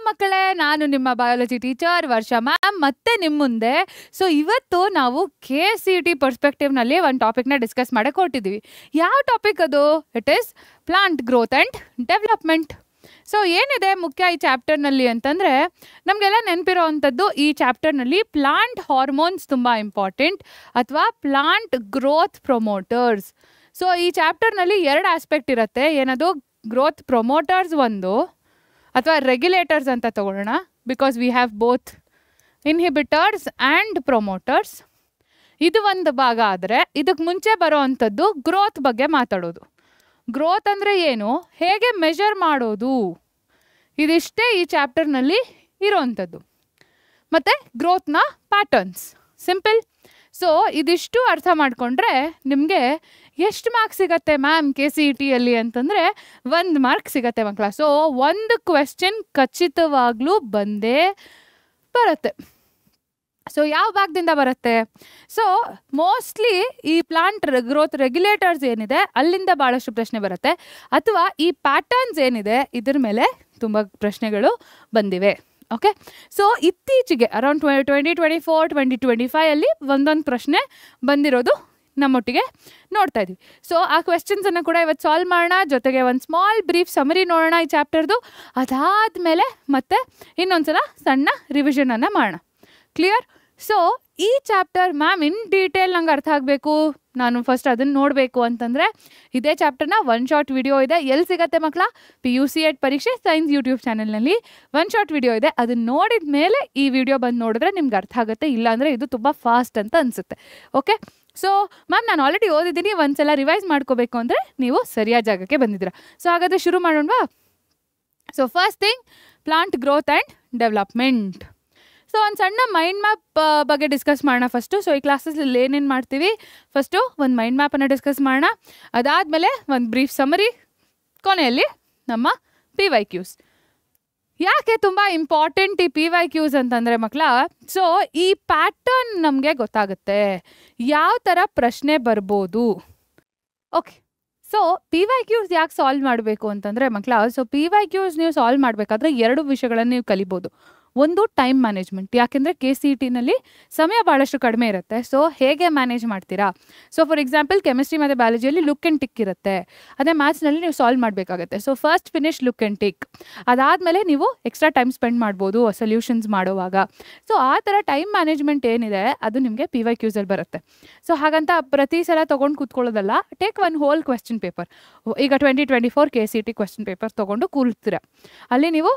ಮಕ್ಕಳೇ, ನಾನು ನಿಮ್ಮ ಬಯಾಲಜಿ ಟೀಚರ್ ವರ್ಷ ಮ್ಯಾಮ್ ಮತ್ತೆ ನಿಮ್ಮ ಮುಂದೆ. ಸೊ ಇವತ್ತು ನಾವು KCET ಪರ್ಸ್ಪೆಕ್ಟಿವ್ನಲ್ಲಿ ಒಂದು ಟಾಪಿಕ್ನ ಡಿಸ್ಕಸ್ ಮಾಡಕ್ಕೆ ಹೊರಟಿದ್ದೀವಿ. ಯಾವ ಟಾಪಿಕ್ ಅದು? It is plant growth and development. So ಏನಿದೆ ಮುಖ್ಯ ಈ ಚಾಪ್ಟರ್ನಲ್ಲಿ ಅಂತಂದರೆ, ನಮಗೆಲ್ಲ ನೆನಪಿರೋ ಅಂಥದ್ದು ಈ ಚಾಪ್ಟರ್ನಲ್ಲಿ ಪ್ಲಾಂಟ್ ಹಾರ್ಮೋನ್ಸ್ ತುಂಬ ಇಂಪಾರ್ಟೆಂಟ್, ಅಥವಾ ಪ್ಲಾಂಟ್ ಗ್ರೋತ್ ಪ್ರೊಮೋಟರ್ಸ್. ಸೊ ಈ ಚಾಪ್ಟರ್ನಲ್ಲಿ 2 ಆಸ್ಪೆಕ್ಟ್ ಇರುತ್ತೆ. ಏನದು? ಗ್ರೋತ್ ಪ್ರೊಮೋಟರ್ಸ್ ಒಂದು, ಅಥವಾ ರೆಗ್ಯುಲೇಟರ್ಸ್ ಅಂತ ತಗೊಳ್ಳೋಣ, because we have both inhibitors and promoters. ಇದು ಒಂದು ಭಾಗ. ಆದರೆ ಇದಕ್ಕೆ ಮುಂಚೆ ಬರೋ ಅಂಥದ್ದು ಗ್ರೋತ್ ಬಗ್ಗೆ ಮಾತಾಡೋದು. ಗ್ರೋತ್ ಅಂದರೆ ಏನು, ಹೇಗೆ ಮೆಷರ್ ಮಾಡೋದು, ಇದಿಷ್ಟೇ ಈ ಚಾಪ್ಟರ್ನಲ್ಲಿ ಇರೋವಂಥದ್ದು. ಮತ್ತು ಗ್ರೋತ್ನ ಪ್ಯಾಟರ್ನ್ಸ್. ಸಿಂಪಲ್. ಸೊ ಇದಿಷ್ಟು ಅರ್ಥ ಮಾಡಿಕೊಂಡ್ರೆ ನಿಮಗೆ ಎಷ್ಟು ಮಾರ್ಕ್ಸ್ ಸಿಗತ್ತೆ ಮ್ಯಾಮ್ KCETಯಲ್ಲಿ ಅಂತಂದರೆ 1 ಮಾರ್ಕ್ ಸಿಗತ್ತೆ ಮಕ್ಕಳ. ಸೊ ಒಂದು ಕ್ವೆಶ್ಚನ್ ಖಚಿತವಾಗ್ಲೂ ಬಂದೇ ಬರುತ್ತೆ. ಸೊ ಯಾವ ಭಾಗದಿಂದ ಬರುತ್ತೆ? ಸೊ ಮೋಸ್ಟ್ಲಿ ಈ ಪ್ಲಾಂಟ್ ಗ್ರೋತ್ ರೆಗ್ಯುಲೇಟರ್ಸ್ ಏನಿದೆ ಅಲ್ಲಿಂದ ಭಾಳಷ್ಟು ಪ್ರಶ್ನೆ ಬರುತ್ತೆ, ಅಥವಾ ಈ ಪ್ಯಾಟರ್ನ್ಸ್ ಏನಿದೆ ಇದ್ರ ಮೇಲೆ ತುಂಬ ಪ್ರಶ್ನೆಗಳು ಬಂದಿವೆ. ಓಕೆ. ಸೊ ಇತ್ತೀಚೆಗೆ ಅರೌಂಡ್ 2024 2025 ಒಂದೊಂದು ಪ್ರಶ್ನೆ ಬಂದಿರೋದು ನಮ್ಮೊಟ್ಟಿಗೆ ನೋಡ್ತಾ ಇದ್ವಿ. ಸೊ ಆ ಕ್ವೆಶ್ಚನ್ಸನ್ನು ಕೂಡ ಇವತ್ತು ಸಾಲ್ವ್ ಮಾಡೋಣ. ಜೊತೆಗೆ ಒಂದು ಸ್ಮಾಲ್ ಬ್ರೀಫ್ ಸಮರಿ ನೋಡೋಣ ಈ ಚಾಪ್ಟರ್ದು. ಅದಾದಮೇಲೆ ಮತ್ತೆ ಇನ್ನೊಂದ್ಸಲ ಸಣ್ಣ ರಿವಿಷನನ್ನು ಮಾಡೋಣ. ಕ್ಲಿಯರ್? ಸೊ ಈ ಚಾಪ್ಟರ್ ಮ್ಯಾಮ್ ಇನ್ ಡೀಟೇಲ್ ನಂಗೆ ಅರ್ಥ ಆಗಬೇಕು, ನಾನು ಫಸ್ಟ್ ಅದನ್ನು ನೋಡಬೇಕು ಅಂತಂದರೆ ಇದೇ ಚಾಪ್ಟರ್ನ 1 ಶಾರ್ಟ್ ವಿಡಿಯೋ ಇದೆ. ಎಲ್ಲಿ ಸಿಗುತ್ತೆ ಮಕ್ಕಳ? PUCET ಪರೀಕ್ಷೆ ಸೈನ್ಸ್ ಯೂಟ್ಯೂಬ್ ಚಾನಲ್ನಲ್ಲಿ 1 ಶಾರ್ಟ್ ವಿಡಿಯೋ ಇದೆ. ಅದನ್ನು ನೋಡಿದ ಮೇಲೆ ಈ ವಿಡಿಯೋ ಬಂದು ನೋಡಿದ್ರೆ ನಿಮ್ಗೆ ಅರ್ಥ ಆಗುತ್ತೆ. ಇಲ್ಲಾಂದರೆ ಇದು ತುಂಬ ಫಾಸ್ಟ್ ಅಂತ ಅನಿಸುತ್ತೆ. ಓಕೆ. ಸೊ ಮ್ಯಾಮ್ ನಾನು ಆಲ್ರೆಡಿ ಓದಿದ್ದೀನಿ, ಒಂದ್ಸಲ ರಿವೈಸ್ ಮಾಡ್ಕೋಬೇಕು ಅಂದರೆ ನೀವು ಸರಿಯಾದ ಜಾಗಕ್ಕೆ ಬಂದಿದ್ದೀರಾ. ಸೊ ಹಾಗಾದರೆ ಶುರು ಮಾಡೋಣವಾ? So first thing, plant growth and development. So ಒಂದು ಸಣ್ಣ ಮೈಂಡ್ ಮ್ಯಾಪ್ ಬಗ್ಗೆ ಡಿಸ್ಕಸ್ ಮಾಡೋಣ ಫಸ್ಟು. ಸೊ ಈ ಕ್ಲಾಸಲ್ಲಿ ಏನೇನು ಮಾಡ್ತೀವಿ, ಫಸ್ಟು ಒಂದು ಮೈಂಡ್ ಮ್ಯಾಪನ್ನು ಡಿಸ್ಕಸ್ ಮಾಡೋಣ. ಅದಾದಮೇಲೆ ಒಂದು ಬ್ರೀಫ್ ಸಮರಿ, ಕೊನೆಯಲ್ಲಿ ನಮ್ಮ PYQs. ಯಾಕೆ ತುಂಬ ಇಂಪಾರ್ಟೆಂಟ್ ಈ PYQs ಅಂತಂದರೆ ಮಕ್ಕಳ, ಸೊ ಈ ಪ್ಯಾಟರ್ನ್ ನಮಗೆ ಗೊತ್ತಾಗುತ್ತೆ ಯಾವ ಥರ ಪ್ರಶ್ನೆ ಬರ್ಬೋದು. ಓಕೆ. ಸೊ PYQs ಯಾಕೆ ಸಾಲ್ವ್ ಮಾಡಬೇಕು ಅಂತಂದರೆ ಮಕ್ಕಳ, ಸೊ PYQs ನೀವು ಸಾಲ್ವ್ ಮಾಡಬೇಕಾದ್ರೆ 2 ವಿಷಯಗಳನ್ನು ನೀವು ಕಲಿಬೋದು. ಒಂದು ಟೈಮ್ ಮ್ಯಾನೇಜ್ಮೆಂಟ್, ಯಾಕೆಂದರೆ KCETನಲ್ಲಿ ಸಮಯ ಭಾಳಷ್ಟು ಕಡಿಮೆ ಇರುತ್ತೆ. ಸೊ ಹೇಗೆ ಮ್ಯಾನೇಜ್ ಮಾಡ್ತೀರಾ? ಸೊ ಫಾರ್ ಎಕ್ಸಾಂಪಲ್ ಕೆಮಿಸ್ಟ್ರಿ ಮತ್ತು ಬಯಾಲಜಿಯಲ್ಲಿ ಲುಕ್ ಆ್ಯಂಡ್ ಟಿಕ್ ಇರುತ್ತೆ, ಅದೇ ಮ್ಯಾಥ್ಸ್ನಲ್ಲಿ ನೀವು ಸಾಲ್ವ್ ಮಾಡಬೇಕಾಗುತ್ತೆ. So first finish look and tick, ಅದಾದಮೇಲೆ ನೀವು ಎಕ್ಸ್ಟ್ರಾ ಟೈಮ್ ಸ್ಪೆಂಡ್ ಮಾಡ್ಬೋದು ಸೊಲ್ಯೂಷನ್ಸ್ ಮಾಡುವಾಗ. ಸೊ ಆ ಥರ ಟೈಮ್ ಮ್ಯಾನೇಜ್ಮೆಂಟ್ ಏನಿದೆ ಅದು ನಿಮಗೆ PYQsಲ್ಲಿ ಬರುತ್ತೆ. ಸೊ ಹಾಗಂತ ಪ್ರತಿ ಸಲ ತೊಗೊಂಡು ಕೂತ್ಕೊಳ್ಳೋದಲ್ಲ. Take one whole question paper. ಈಗ 2024 KCET ಕ್ವೆಶ್ಚನ್ ಪೇಪರ್ ತೊಗೊಂಡು ಕೂರ್ತೀರ. ಅಲ್ಲಿ ನೀವು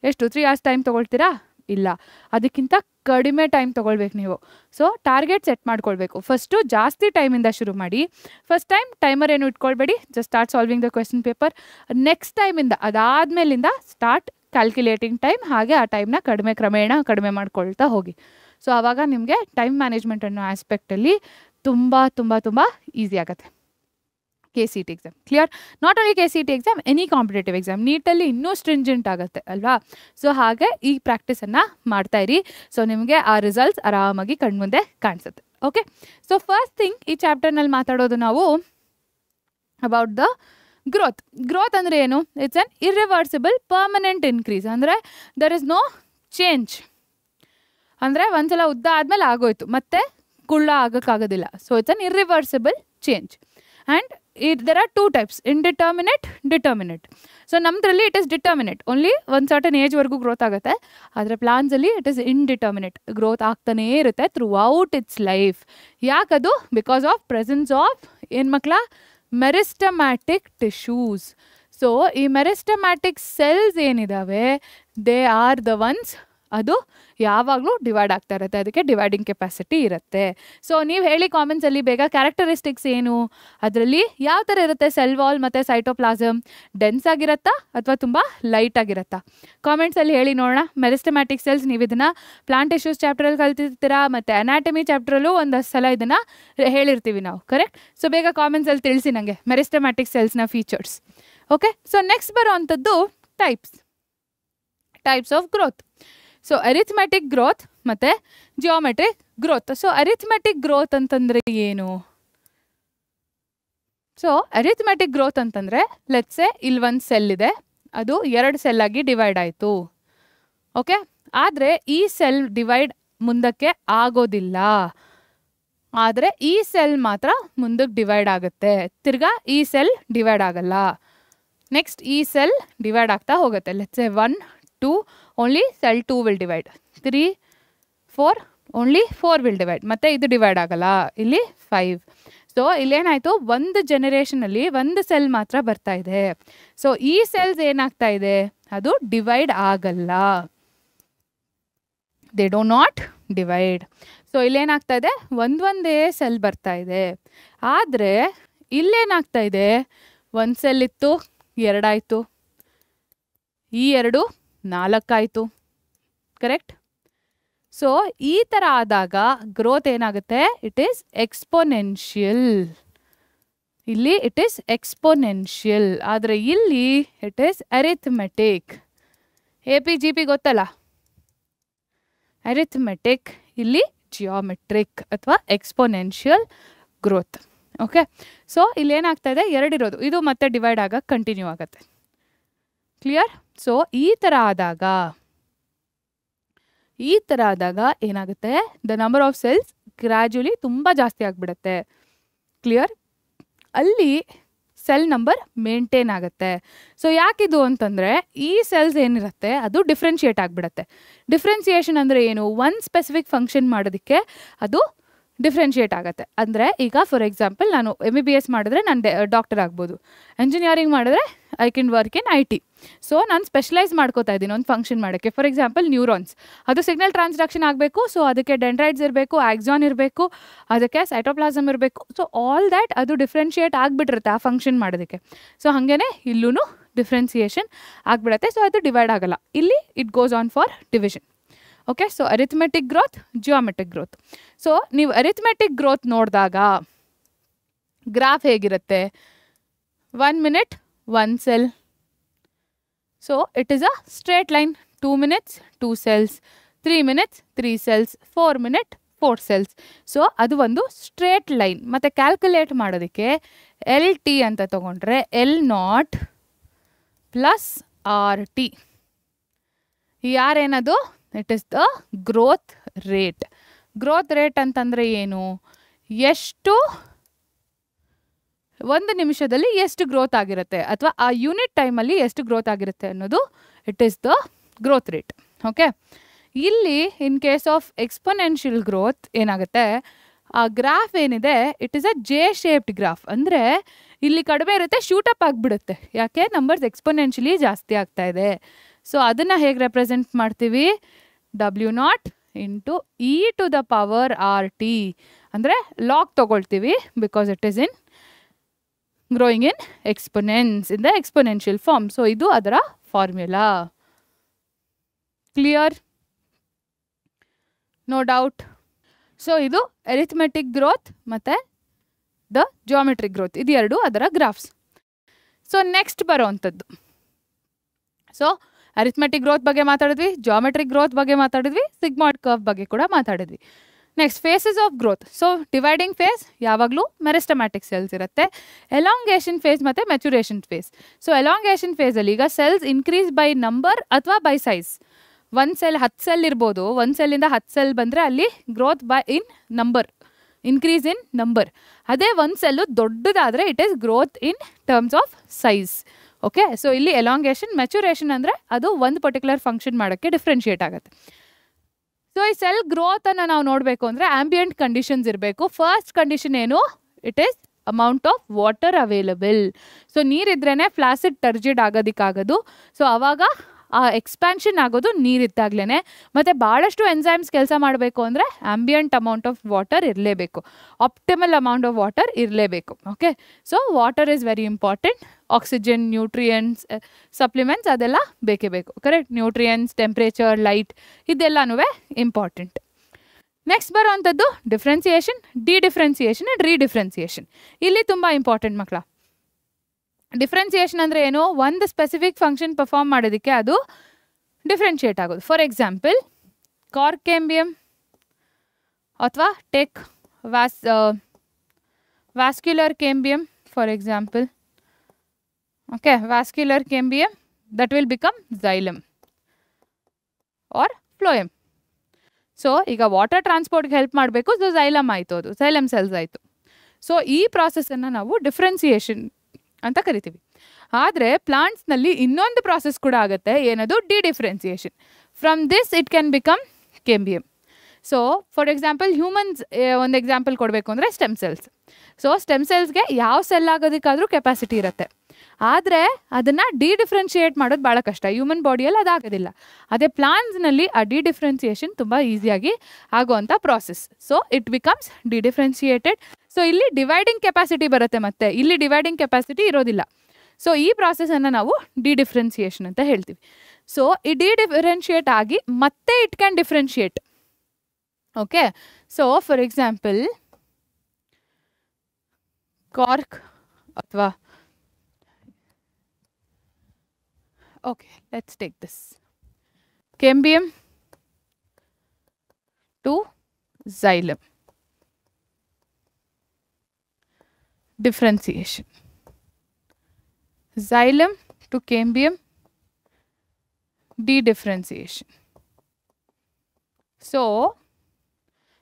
ಎಷ್ಟು 3 hours ಟೈಮ್ ತೊಗೊಳ್ತೀರಾ? ಇಲ್ಲ, ಅದಕ್ಕಿಂತ ಕಡಿಮೆ ಟೈಮ್ ತೊಗೊಳ್ಬೇಕು ನೀವು. ಸೊ ಟಾರ್ಗೆಟ್ ಸೆಟ್ ಮಾಡ್ಕೊಳ್ಬೇಕು. ಫಸ್ಟು ಜಾಸ್ತಿ ಟೈಮಿಂದ ಶುರು ಮಾಡಿ. ಫಸ್ಟ್ ಟೈಮ್ ಟೈಮರ್ ಏನು ಇಟ್ಕೊಳ್ಬೇಡಿ, just start solving the question paper. Next ಟೈಮಿಂದ ಅದಾದಮೇಲಿಂದ ಸ್ಟಾರ್ಟ್ ಕ್ಯಾಲ್ಕುಲೇಟಿಂಗ್ ಟೈಮ್. ಹಾಗೆ ಆ ಟೈಮ್ನ ಕ್ರಮೇಣ ಕಡಿಮೆ ಮಾಡ್ಕೊಳ್ತಾ ಹೋಗಿ. ಸೊ ಆವಾಗ ನಿಮಗೆ ಟೈಮ್ ಮ್ಯಾನೇಜ್ಮೆಂಟ್ ಅನ್ನೋ ಆಸ್ಪೆಕ್ಟಲ್ಲಿ ತುಂಬ ತುಂಬ ತುಂಬ ಈಸಿ ಆಗುತ್ತೆ KCET exam. Clear? Not only KCET exam, any competitive exam. ನೀಟಲ್ಲಿ ಇನ್ನೂ ಸ್ಟ್ರಿಂಜೆಂಟ್ ಆಗುತ್ತೆ ಅಲ್ವಾ? ಸೊ ಹಾಗೆ ಈ ಪ್ರಾಕ್ಟೀಸನ್ನು ಮಾಡ್ತಾಯಿರಿ. ಸೊ ನಿಮಗೆ ಆ ರಿಸಲ್ಟ್ಸ್ ಆರಾಮಾಗಿ ಕಣ್ಮುಂದೆ ಕಾಣಿಸುತ್ತೆ. ಓಕೆ. ಸೊ ಫಸ್ಟ್ ಥಿಂಗ್ ಈ ಚಾಪ್ಟರ್ನಲ್ಲಿ ಮಾತಾಡೋದು ನಾವು ಅಬೌಟ್ ದ ಗ್ರೋತ್. ಗ್ರೋತ್ ಅಂದರೆ ಏನು? It's an irreversible permanent increase. ಅಂದರೆ ದರ್ ಇಸ್ ನೋ ಚೇಂಜ್. ಅಂದರೆ ಒಂದ್ಸಲ ಉದ್ದ ಆದಮೇಲೆ ಆಗೋಯ್ತು, ಮತ್ತೆ ಕುಳ್ಳ ಆಗೋಕ್ಕಾಗೋದಿಲ್ಲ. So it's an irreversible change. And there are 2 types, indeterminate, determinate. So ನಮ್ಮದ್ರಲ್ಲಿ ಇಟ್ ಇಸ್ ಡಿಟರ್ಮಿನೇಟ್, ಓನ್ಲಿ ಒಂದು ಸರ್ಟನ್ ಏಜ್ವರೆಗೂ ಗ್ರೋತ್ ಆಗುತ್ತೆ. ಆದರೆ ಪ್ಲಾನ್ಸಲ್ಲಿ ಇಟ್ ಇಸ್ ಇಂಡಿಟರ್ಮಿನೇಟ್, ಗ್ರೋತ್ ಆಗ್ತಾನೇ ಇರುತ್ತೆ ಥ್ರೂ ಔಟ್ ಇಟ್ಸ್ ಲೈಫ್. ಯಾಕದು? ಬಿಕಾಸ್ ಆಫ್ ಪ್ರೆಸೆನ್ಸ್ ಆಫ್ ಏನು ಮಕ್ಕಳ? Meristematic tissues. ಸೊ ಈ meristematic cells ಏನಿದ್ದಾವೆ, they are the ones, ಅದು ಯಾವಾಗಲೂ ಡಿವೈಡ್ ಆಗ್ತಾ ಇರುತ್ತೆ, ಅದಕ್ಕೆ ಡಿವೈಡಿಂಗ್ ಕೆಪಾಸಿಟಿ ಇರುತ್ತೆ. ಸೊ ನೀವು ಹೇಳಿ ಕಾಮೆಂಟ್ಸಲ್ಲಿ ಬೇಗ, ಕ್ಯಾರೆಕ್ಟರಿಸ್ಟಿಕ್ಸ್ ಏನು, ಅದರಲ್ಲಿ ಯಾವ ಥರ ಇರುತ್ತೆ ಸೆಲ್ ವಾಲ್ ಮತ್ತು ಸೈಟೋಪ್ಲಾಸಮ್? ಡೆನ್ಸ್ ಆಗಿರುತ್ತಾ ಅಥವಾ ತುಂಬ ಲೈಟ್ ಆಗಿರುತ್ತಾ? ಕಾಮೆಂಟ್ಸಲ್ಲಿ ಹೇಳಿ ನೋಡೋಣ. ಮೆರಿಸ್ಟಮ್ಯಾಟಿಕ್ ಸೆಲ್ಸ್ ನೀವು ಇದನ್ನು ಪ್ಲಾಂಟ್ ಟಿಶ್ಯೂಸ್ ಚಾಪ್ಟರಲ್ಲಿ ಕಲ್ತಿರ್ತೀರಾ, ಮತ್ತು ಅನಾಟಮಿ ಚಾಪ್ಟ್ರಲ್ಲೂ ಒಂದಷ್ಟು ಸಲ ಇದನ್ನು ಹೇಳಿರ್ತೀವಿ ನಾವು. ಕರೆಕ್ಟ್? ಸೊ ಬೇಗ ಕಾಮೆಂಟ್ಸಲ್ಲಿ ತಿಳಿಸಿ ನನಗೆ ಮೆರಿಸ್ಟಮ್ಯಾಟಿಕ್ ಸೆಲ್ಸ್ನ ಫೀಚರ್ಸ್. ಓಕೆ. ಸೊ ನೆಕ್ಸ್ಟ್ ಬರೋ ಅಂಥದ್ದು types of growth. So arithmetic growth ಮತ್ತು geometric growth. So arithmetic growth ಅಂತಂದರೆ ಏನು? ಸೊ ಅರಿಥ್ಮೆಟಿಕ್ ಗ್ರೋತ್ ಅಂತಂದರೆ, ಲೆಟ್ಸ್ ಸೇ ಇಲ್ಲಿ ಒಂದು ಸೆಲ್ ಇದೆ, ಅದು 2 ಸೆಲ್ಲಾಗಿ ಡಿವೈಡ್ ಆಯಿತು. ಓಕೆ. ಆದರೆ ಈ ಸೆಲ್ ಡಿವೈಡ್ ಮುಂದಕ್ಕೆ ಆಗೋದಿಲ್ಲ, ಆದರೆ ಈ ಸೆಲ್ ಮಾತ್ರ ಮುಂದಕ್ಕೆ ಡಿವೈಡ್ ಆಗುತ್ತೆ. ತಿರ್ಗಾ ಈ ಸೆಲ್ ಡಿವೈಡ್ ಆಗಲ್ಲ. ನೆಕ್ಸ್ಟ್ ಈ ಸೆಲ್ ಡಿವೈಡ್ ಆಗ್ತಾ ಹೋಗುತ್ತೆ. Let's say 1 2 only cell 2 will divide, 3 4 only 4 will divide, ಮತ್ತು ಇದು ಡಿವೈಡ್ ಆಗಲ್ಲ, ಇಲ್ಲಿ 5. ಸೊ ಇಲ್ಲೇನಾಯಿತು, ಒಂದು ಜನರೇಷನಲ್ಲಿ ಒಂದು ಸೆಲ್ ಮಾತ್ರ ಬರ್ತಾ ಇದೆ. ಸೊ ಈ ಸೆಲ್ಸ್ ಏನಾಗ್ತಾ ಇದೆ, ಅದು ಡಿವೈಡ್ ಆಗಲ್ಲ, they do not divide. So ಇಲ್ಲೇನಾಗ್ತಾ ಇದೆ, ಒಂದೇ ಸೆಲ್ ಬರ್ತಾ ಇದೆ. ಆದರೆ ಇಲ್ಲೇನಾಗ್ತಾ ಇದೆ, ಒಂದು ಸೆಲ್ ಇತ್ತು, 2 ಆಯಿತು, ಈ 2 4 ಆಯಿತು, ಕರೆಕ್ಟ್. ಸೊ ಈ ಥರ ಆದಾಗ ಗ್ರೋತ್ ಏನಾಗುತ್ತೆ, ಇಟ್ ಈಸ್ ಎಕ್ಸ್ಪೋನೆನ್ಷಿಯಲ್. ಇಲ್ಲಿ ಇಟ್ ಈಸ್ ಎಕ್ಸ್ಪೋನೆನ್ಷಿಯಲ್, ಆದರೆ ಇಲ್ಲಿ ಇಟ್ ಈಸ್ ಅರಿಥಮೆಟಿಕ್. APGP ಗೊತ್ತಲ್ಲ, ಅರಿಥಮೆಟಿಕ್, ಇಲ್ಲಿ ಜಿಯೋಮೆಟ್ರಿಕ್ ಅಥವಾ ಎಕ್ಸ್ಪೋನೆನ್ಷಿಯಲ್ ಗ್ರೋತ್. ಓಕೆ. ಸೊ ಇಲ್ಲೇನಾಗ್ತಾ ಇದೆ, 2 ಇರೋದು, ಇದು ಮತ್ತೆ ಡಿವೈಡ್ ಆಗಕ್ಕೆ ಕಂಟಿನ್ಯೂ ಆಗುತ್ತೆ. ಕ್ಲಿಯರ್. ಸೊ ಈ ಥರ ಆದಾಗ ಏನಾಗುತ್ತೆ, the number of cells gradually ತುಂಬ ಜಾಸ್ತಿ ಆಗಿಬಿಡುತ್ತೆ. ಕ್ಲಿಯರ್. ಅಲ್ಲಿ ಸೆಲ್ ನಂಬರ್ ಮೇಂಟೈನ್ ಆಗುತ್ತೆ. ಸೊ ಯಾಕಿದು ಅಂತಂದರೆ, ಈ ಸೆಲ್ಸ್ ಏನಿರುತ್ತೆ ಅದು ಡಿಫ್ರೆನ್ಷಿಯೇಟ್ ಆಗಿಬಿಡುತ್ತೆ. ಡಿಫ್ರೆನ್ಸಿಯೇಷನ್ ಅಂದರೆ ಏನು, ಒಂದು ಸ್ಪೆಸಿಫಿಕ್ ಫಂಕ್ಷನ್ ಮಾಡೋದಕ್ಕೆ ಅದು ಡಿಫ್ರೆನ್ಷಿಯೇಟ್ ಆಗುತ್ತೆ. ಅಂದರೆ ಈಗ ಫಾರ್ ಎಕ್ಸಾಂಪಲ್ ನಾನು MBBS ಮಾಡಿದ್ರೆ ನಾನು ಡಾಕ್ಟರ್ ಆಗ್ಬೋದು, ಎಂಜಿನಿಯರಿಂಗ್ ಮಾಡಿದ್ರೆ I can work in IT. So ನಾನು ಸ್ಪೆಷಲೈಸ್ ಮಾಡ್ಕೋತಾ ಇದ್ದೀನಿ ಒಂದು ಫಂಕ್ಷನ್ ಮಾಡೋಕ್ಕೆ. ಫಾರ್ ಎಕ್ಸಾಂಪಲ್ ನ್ಯೂರಾನ್ಸ್, ಅದು ಸಿಗ್ನಲ್ ಟ್ರಾನ್ಸ್ಡಕ್ಷನ್ ಆಗಬೇಕು. ಸೊ ಅದಕ್ಕೆ ಡೆಂಡ್ರೈಟ್ಸ್ ಇರಬೇಕು, ಆಕ್ಸಾನ್ ಇರಬೇಕು, ಅದಕ್ಕೆ ಸೈಟೋಪ್ಲಾಸಮ್ ಇರಬೇಕು. ಸೊ ಆಲ್ ದ್ಯಾಟ್ ಅದು ಡಿಫ್ರೆನ್ಷಿಯೇಟ್ ಆಗಿಬಿಟ್ಟಿರುತ್ತೆ ಆ ಫಂಕ್ಷನ್ ಮಾಡೋದಕ್ಕೆ. ಸೊ ಹಾಗೇ ಇಲ್ಲೂ ಡಿಫ್ರೆನ್ಸಿಯೇಷನ್ ಆಗಿಬಿಡುತ್ತೆ. ಸೊ ಅದು ಡಿವೈಡ್ ಆಗಲ್ಲ, ಇಲ್ಲಿ it goes on for division. Okay. So arithmetic growth, geometric growth. So ನೀವು ಅರಿಥಮೆಟಿಕ್ ಗ್ರೋತ್ ನೋಡಿದಾಗ ಗ್ರಾಫ್ ಹೇಗಿರುತ್ತೆ, 1 minute 1 cell. So it is a straight line. 2 minutes 2 cells, 3 minutes 3 cells, 4 minutes 4 cells. So ಅದು ಒಂದು straight line. ಮತ್ತು calculate ಮಾಡೋದಕ್ಕೆ LT ಅಂತ ತೊಗೊಂಡ್ರೆ L0 plus RT. ಈ R ಏನದು, it is the growth rate. Growth rate ಅಂತಂದರೆ ಏನು, ಎಷ್ಟು ಒಂದು ನಿಮಿಷದಲ್ಲಿ ಎಷ್ಟು ಗ್ರೋತ್ ಆಗಿರುತ್ತೆ ಅಥವಾ ಆ ಯೂನಿಟ್ ಟೈಮಲ್ಲಿ ಎಷ್ಟು ಗ್ರೋತ್ ಆಗಿರುತ್ತೆ ಅನ್ನೋದು it is the growth rate. Okay. ಇಲ್ಲಿ in case of exponential growth ಏನಾಗುತ್ತೆ, ಆ ಗ್ರಾಫ್ ಏನಿದೆ it is a J shaped graph. ಅಂದರೆ ಇಲ್ಲಿ ಕಡಿಮೆ ಇರುತ್ತೆ, ಶೂಟಪ್ ಆಗಿಬಿಡುತ್ತೆ. ಯಾಕೆ, ನಂಬರ್ಸ್ ಎಕ್ಸ್ಪೊನೆನ್ಷಿಯಲಿ ಜಾಸ್ತಿ ಆಗ್ತಾ ಇದೆ. ಸೊ ಅದನ್ನು ಹೇಗೆ ರೆಪ್ರೆಸೆಂಟ್ ಮಾಡ್ತೀವಿ, W0 ಇಂಟು e⁻ RT. ಅಂದರೆ ಲಾಗ್ ತೊಗೊಳ್ತೀವಿ, because it is in growing in exponents in the exponential form. So ಇದು ಅದರ formula. Clear, no doubt. So ಇದು ಅರಿಥಮೆಟಿಕ್ ಗ್ರೋತ್ ಮತ್ತು ದ ಜಿಯೋಮೆಟ್ರಿಕ್ ಗ್ರೋತ್, ಇದು 2 ಅದರ ಗ್ರಾಫ್ಸ್. ಸೊ ನೆಕ್ಸ್ಟ್ ಬರೋವಂಥದ್ದು, ಸೊ ಅರಿಥಮೆಟಿಕ್ ಗ್ರೋತ್ ಬಗ್ಗೆ ಮಾತಾಡಿದ್ವಿ, ಜಿಯೋಮೆಟ್ರಿಕ್ ಗ್ರೋತ್ ಬಗ್ಗೆ ಮಾತಾಡಿದ್ವಿ, ಸಿಗ್ಮಾಯ್ಡ್ ಕರ್ವ್ ಬಗ್ಗೆ ಕೂಡ ಮಾತಾಡಿದ್ವಿ. Next phases of growth. So dividing phase ಯಾವಾಗಲೂ ಮೆರಿಸ್ಟಮ್ಯಾಟಿಕ್ ಸೆಲ್ಸ್ ಇರುತ್ತೆ. ಎಲಾಂಗೇಷನ್ ಫೇಸ್ ಮತ್ತು ಮೆಚುರೇಷನ್ ಫೇಸ್. ಸೊ ಎಲಾಂಗೇಷನ್ ಫೇಸಲ್ಲಿ ಈಗ ಸೆಲ್ಸ್ ಇನ್ಕ್ರೀಸ್ ಬೈ ನಂಬರ್ ಅಥವಾ ಬೈ ಸೈಜ್. ಒಂದು ಸೆಲ್ 10 ಸೆಲ್ ಇರ್ಬೋದು, ಒಂದು ಸೆಲ್ಲಿಂದ 10 ಸೆಲ್ ಬಂದರೆ ಅಲ್ಲಿ growth by in number, increase in number. ಅದೇ ಒಂದು ಸೆಲ್ಲು ದೊಡ್ಡದಾದರೆ it is growth in terms of size. Okay. So ಇಲ್ಲಿ ಎಲಾಂಗೇಷನ್, ಮೆಚುರೇಷನ್ ಅಂದರೆ ಅದು ಒಂದು ಪರ್ಟಿಕ್ಯುಲರ್ ಫಂಕ್ಷನ್ ಮಾಡೋಕ್ಕೆ ಡಿಫ್ರೆನ್ಷಿಯೇಟ್ ಆಗುತ್ತೆ. ಸೊ ಈ ಸೆಲ್ ಗ್ರೋತನ್ನು ನಾವು ನೋಡಬೇಕು ಅಂದರೆ ಆಂಬಿಯಂಟ್ ಕಂಡೀಷನ್ಸ್ ಇರಬೇಕು. ಫಸ್ಟ್ ಕಂಡೀಷನ್ ಏನು, it is amount of water available. So ನೀರಿದ್ರೇ ಫ್ಲಾಸಿಡ್ ಟರ್ಜಿಡ್ ಆಗೋದಕ್ಕಾಗೋದು. ಸೊ ಆವಾಗ ಆ ಎಕ್ಸ್ಪ್ಯಾನ್ಷನ್ ಆಗೋದು ನೀರಿದ್ದಾಗಲೇ. ಮತ್ತು ಭಾಳಷ್ಟು ಎನ್ಸೈಮ್ಸ್ ಕೆಲಸ ಮಾಡಬೇಕು ಅಂದರೆ ಆಂಬಿಯಂಟ್ ಅಮೌಂಟ್ ಆಫ್ ವಾಟರ್ ಇರಲೇಬೇಕು, ಆಪ್ಟಿಮಲ್ ಅಮೌಂಟ್ ಆಫ್ ವಾಟರ್ ಇರಲೇಬೇಕು. Okay. So water is very important. Oxygen, nutrients, supplements ಅದೆಲ್ಲ ಬೇಕೇ ಬೇಕು. ಕರೆಕ್ಟ್. ನ್ಯೂಟ್ರಿಯೆಂಟ್ಸ್, ಟೆಂಪ್ರೇಚರ್, ಲೈಟ್ ಇದೆಲ್ಲನೂ ಇಂಪಾರ್ಟೆಂಟ್. ನೆಕ್ಸ್ಟ್ ಬರೋವಂಥದ್ದು ಡಿಫ್ರೆನ್ಸಿಯೇಷನ್, ಡಿಡಿಫ್ರೆನ್ಸಿಯೇಷನ್ ಆ್ಯಂಡ್ ರೀಡಿಫ್ರೆನ್ಸಿಯೇಷನ್. ಇಲ್ಲಿ ತುಂಬ ಇಂಪಾರ್ಟೆಂಟ್ ಮಕ್ಕಳ. ಡಿಫ್ರೆನ್ಸಿಯೇಷನ್ ಅಂದರೆ ಏನು, ಒಂದು ಸ್ಪೆಸಿಫಿಕ್ ಫಂಕ್ಷನ್ ಪರ್ಫಾರ್ಮ್ ಮಾಡೋದಕ್ಕೆ ಅದು ಡಿಫ್ರೆನ್ಷಿಯೇಟ್ ಆಗೋದು. ಫಾರ್ ಎಕ್ಸಾಂಪಲ್ ಕಾರ್ಕೆಂಬಿಯಮ್ ಅಥವಾ take vascular cambium for example. Okay, vascular cambium, that will become xylem. Or phloem. So ಈಗ ವಾಟರ್ ಟ್ರಾನ್ಸ್ಪೋರ್ಟ್ಗೆ ಹೆಲ್ಪ್ ಮಾಡಬೇಕು, ಸೊ ಝೈಲಮ್ ಆಯಿತು, ಅದು ಝೈಲಮ್ ಸೆಲ್ಸ್ ಆಯಿತು. ಸೊ ಈ ಪ್ರಾಸೆಸನ್ನು ನಾವು ಡಿಫ್ರೆನ್ಸಿಯೇಷನ್ ಅಂತ ಕರಿತೀವಿ. ಆದರೆ ಪ್ಲಾಂಟ್ಸ್ನಲ್ಲಿ ಇನ್ನೊಂದು ಪ್ರಾಸೆಸ್ ಕೂಡ ಆಗುತ್ತೆ, ಏನದು dedifferentiation. From this it can become cambium. So for example humans ಒಂದು ಎಕ್ಸಾಂಪಲ್ ಕೊಡಬೇಕು ಅಂದರೆ ಸ್ಟೆಮ್ ಸೆಲ್ಸ್. ಸೊ ಸ್ಟೆಮ್ ಸೆಲ್ಸ್ಗೆ ಯಾವ ಸೆಲ್ ಆಗೋದಕ್ಕಾದರೂ ಕೆಪಾಸಿಟಿ ಇರುತ್ತೆ, ಆದರೆ ಅದನ್ನು ಡಿಡಿಫ್ರೆನ್ಷಿಯೇಟ್ ಮಾಡೋದು ಭಾಳ ಕಷ್ಟ. ಹ್ಯೂಮನ್ ಬಾಡಿಯಲ್ಲಿ ಅದಾಗೋದಿಲ್ಲ. ಅದೇ ಪ್ಲಾಂಟ್ಸ್ನಲ್ಲಿ ಆ ಡಿಡಿಫ್ರೆನ್ಸಿಯೇಷನ್ ತುಂಬ ಈಸಿಯಾಗಿ ಆಗುವಂಥ process. So it becomes dedifferentiated. So ಇಲ್ಲಿ ಡಿವೈಡಿಂಗ್ ಕೆಪಾಸಿಟಿ ಬರುತ್ತೆ, ಮತ್ತು ಇಲ್ಲಿ ಡಿವೈಡಿಂಗ್ ಕೆಪಾಸಿಟಿ ಇರೋದಿಲ್ಲ. ಸೊ ಈ ಪ್ರಾಸೆಸನ್ನು ನಾವು ಡಿಡಿಫ್ರೆನ್ಸಿಯೇಷನ್ ಅಂತ ಹೇಳ್ತೀವಿ. ಸೊ ಈ ಡಿಡಿಫ್ರೆನ್ಷಿಯೇಟ್ ಆಗಿ ಮತ್ತೆ it can differentiate. Okay, so for example cork ಅಥವಾ okay, let's take this cambium to xylem. Differentiation. Xylem to cambium, dedifferentiation. So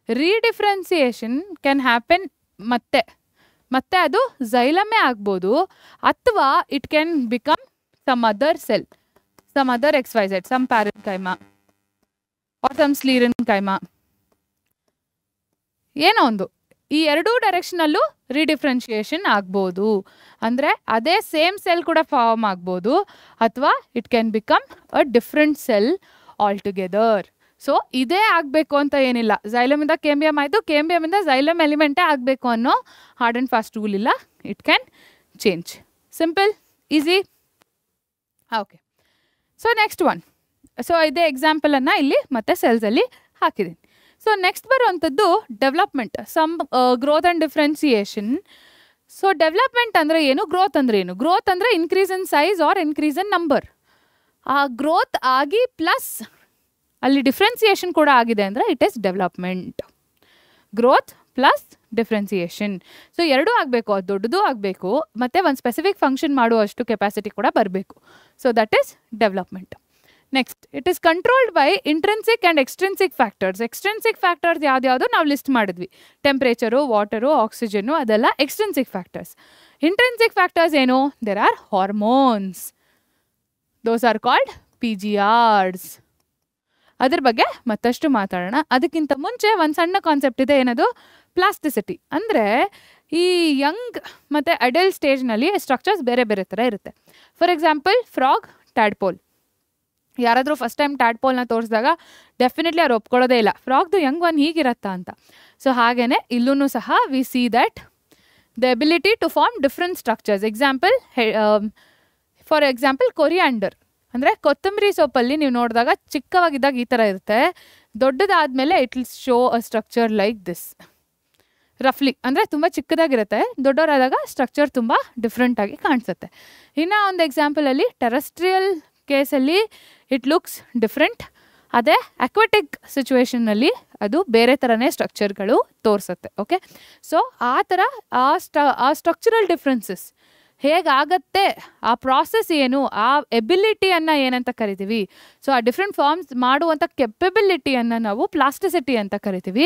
redifferentiation can happen ಮತ್ತೆ ಅದು ಝೈಲಮೇ ಆಗ್ಬೋದು, ಅಥವಾ it can become some other cell, some other XYZ, some parenchyma or some sclerenchyma. ಏನೋ ಒಂದು ಈ ಎರಡೂ ಡೈರೆಕ್ಷನಲ್ಲೂ ರಿಡಿಫ್ರೆನ್ಷಿಯೇಷನ್ ಆಗ್ಬೋದು. ಅಂದರೆ ಅದೇ ಸೇಮ್ ಸೆಲ್ ಕೂಡ ಫಾರ್ಮ್ ಆಗ್ಬೋದು, ಅಥವಾ it can become a different cell all together. So ಇದೇ ಆಗಬೇಕು ಅಂತ ಏನಿಲ್ಲ. ಝೈಲಮಿಂದ ಕೇಂಬಿಯಮ್ ಆಯಿತು, ಕೇಂಬಿಯಮಿಂದ ಝೈಲಮ್ ಎಲಿಮೆಂಟೇ ಆಗಬೇಕು ಅನ್ನೋ ಹಾರ್ಡ್ ಆ್ಯಂಡ್ ಫಾಸ್ಟ್ ರೂಲ್ ಇಲ್ಲ. It can change. Simple, easy. Okay, so next one. So ಇದೇ ಎಕ್ಸಾಂಪಲನ್ನು ಇಲ್ಲಿ ಮತ್ತೆ ಸೆಲ್ಸಲ್ಲಿ ಹಾಕಿದ್ದೀನಿ. ಸೊ ನೆಕ್ಸ್ಟ್ ಬರುವಂಥದ್ದು development, some growth and differentiation. So development ಅಂದರೆ ಏನು, ಗ್ರೋತ್ ಅಂದರೆ ಏನು? ಗ್ರೋತ್ ಅಂದರೆ increase in size or increase in number. ಆ ಗ್ರೋತ್ ಆಗಿ ಪ್ಲಸ್ ಅಲ್ಲಿ ಡಿಫ್ರೆನ್ಸಿಯೇಷನ್ ಕೂಡ ಆಗಿದೆ ಅಂದರೆ it is development. Growth plus differentiation. So ಎರಡೂ ಆಗಬೇಕು, ಅದು ದೊಡ್ಡದು ಆಗಬೇಕು, ಮತ್ತು ಒಂದು ಸ್ಪೆಸಿಫಿಕ್ ಫಂಕ್ಷನ್ ಮಾಡುವಷ್ಟು ಕೆಪಾಸಿಟಿ ಕೂಡ ಬರಬೇಕು. So that is development. Next, it is controlled by intrinsic and extrinsic factors. Extrinsic factors ಯಾವ್ದು ನಾವು ಲಿಸ್ಟ್ ಮಾಡಿದ್ವಿ, ಟೆಂಪ್ರೇಚರು, ವಾಟರು, ಆಕ್ಸಿಜನ್ನು, ಅದೆಲ್ಲ ಎಕ್ಸ್ಟ್ರೆನ್ಸಿಕ್ ಫ್ಯಾಕ್ಟರ್ಸ್. ಇಂಟ್ರೆನ್ಸಿಕ್ ಫ್ಯಾಕ್ಟರ್ಸ್ ಏನು? There are hormones, those are called PGRs. ಅದ್ರ ಬಗ್ಗೆ ಮತ್ತಷ್ಟು ಮಾತಾಡೋಣ. ಅದಕ್ಕಿಂತ ಮುಂಚೆ ಒಂದು ಸಣ್ಣ ಕಾನ್ಸೆಪ್ಟ್ ಇದೆ, ಏನದು? ಪ್ಲಾಸ್ಟಿಸಿಟಿ. ಅಂದರೆ ಈ ಯಂಗ್ ಮತ್ತು ಅಡಲ್ಟ್ ಸ್ಟೇಜ್ನಲ್ಲಿ ಸ್ಟ್ರಕ್ಚರ್ಸ್ ಬೇರೆ ಬೇರೆ ಥರ ಇರುತ್ತೆ. For example frog, tadpole. ಯಾರಾದರೂ ಫಸ್ಟ್ ಟೈಮ್ ಟ್ಯಾಡ್ಪೋಲ್ನ ತೋರಿಸಿದಾಗ ಡೆಫಿನೆಟ್ಲಿ ಅವ್ರು ಒಪ್ಕೊಳ್ಳೋದೇ ಇಲ್ಲ, ಫ್ರಾಗ್ದು ಯಂಗ್ ಒನ್ ಹೀಗಿರತ್ತಾ ಅಂತ. ಸೊ ಹಾಗೆಯೇ ಇಲ್ಲೂ ಸಹ we see that the ability to form different structures. For example coriander ಅಂದರೆ ಕೊತ್ತಂಬರಿ ಸೊಪ್ಪಲ್ಲಿ ನೀವು ನೋಡಿದಾಗ ಚಿಕ್ಕವಾಗಿದ್ದಾಗ ಈ ಥರ ಇರುತ್ತೆ, ದೊಡ್ಡದಾದಮೇಲೆ it will show a structure like this ರಫ್ಲಿ. ಅಂದರೆ ತುಂಬ ಚಿಕ್ಕದಾಗಿರುತ್ತೆ, ದೊಡ್ಡವರಾದಾಗ ಸ್ಟ್ರಕ್ಚರ್ ತುಂಬ ಡಿಫ್ರೆಂಟಾಗಿ ಕಾಣಿಸುತ್ತೆ. ಇನ್ನು ಒಂದು ಎಕ್ಸಾಂಪಲಲ್ಲಿ ಟೆರೆಸ್ಟ್ರಿಯಲ್ ಕೇಸಲ್ಲಿ ಇಟ್ ಲುಕ್ಸ್ ಡಿಫ್ರೆಂಟ್, ಅದೇ ಅಕ್ವಾಟಿಕ್ ಸಿಚುವೇಷನ್ನಲ್ಲಿ ಅದು ಬೇರೆ ಥರನೇ ಸ್ಟ್ರಕ್ಚರ್ಗಳು ತೋರಿಸುತ್ತೆ. ಓಕೆ, ಸೊ ಆ ಥರ ಆ ಸ್ಟ್ರಕ್ಚರಲ್ ಡಿಫ್ರೆನ್ಸಸ್ ಹೇಗಾಗತ್ತೆ, ಆ ಪ್ರಾಸೆಸ್ ಏನು, ಆ ಎಬಿಲಿಟಿಯನ್ನು ಏನಂತ ಕರಿತೀವಿ. ಸೊ ಆ ಡಿಫ್ರೆಂಟ್ ಫಾರ್ಮ್ಸ್ ಮಾಡುವಂಥ ಕೆಪಬಿಲಿಟಿಯನ್ನು ನಾವು ಪ್ಲಾಸ್ಟಿಸಿಟಿ ಅಂತ ಕರಿತೀವಿ.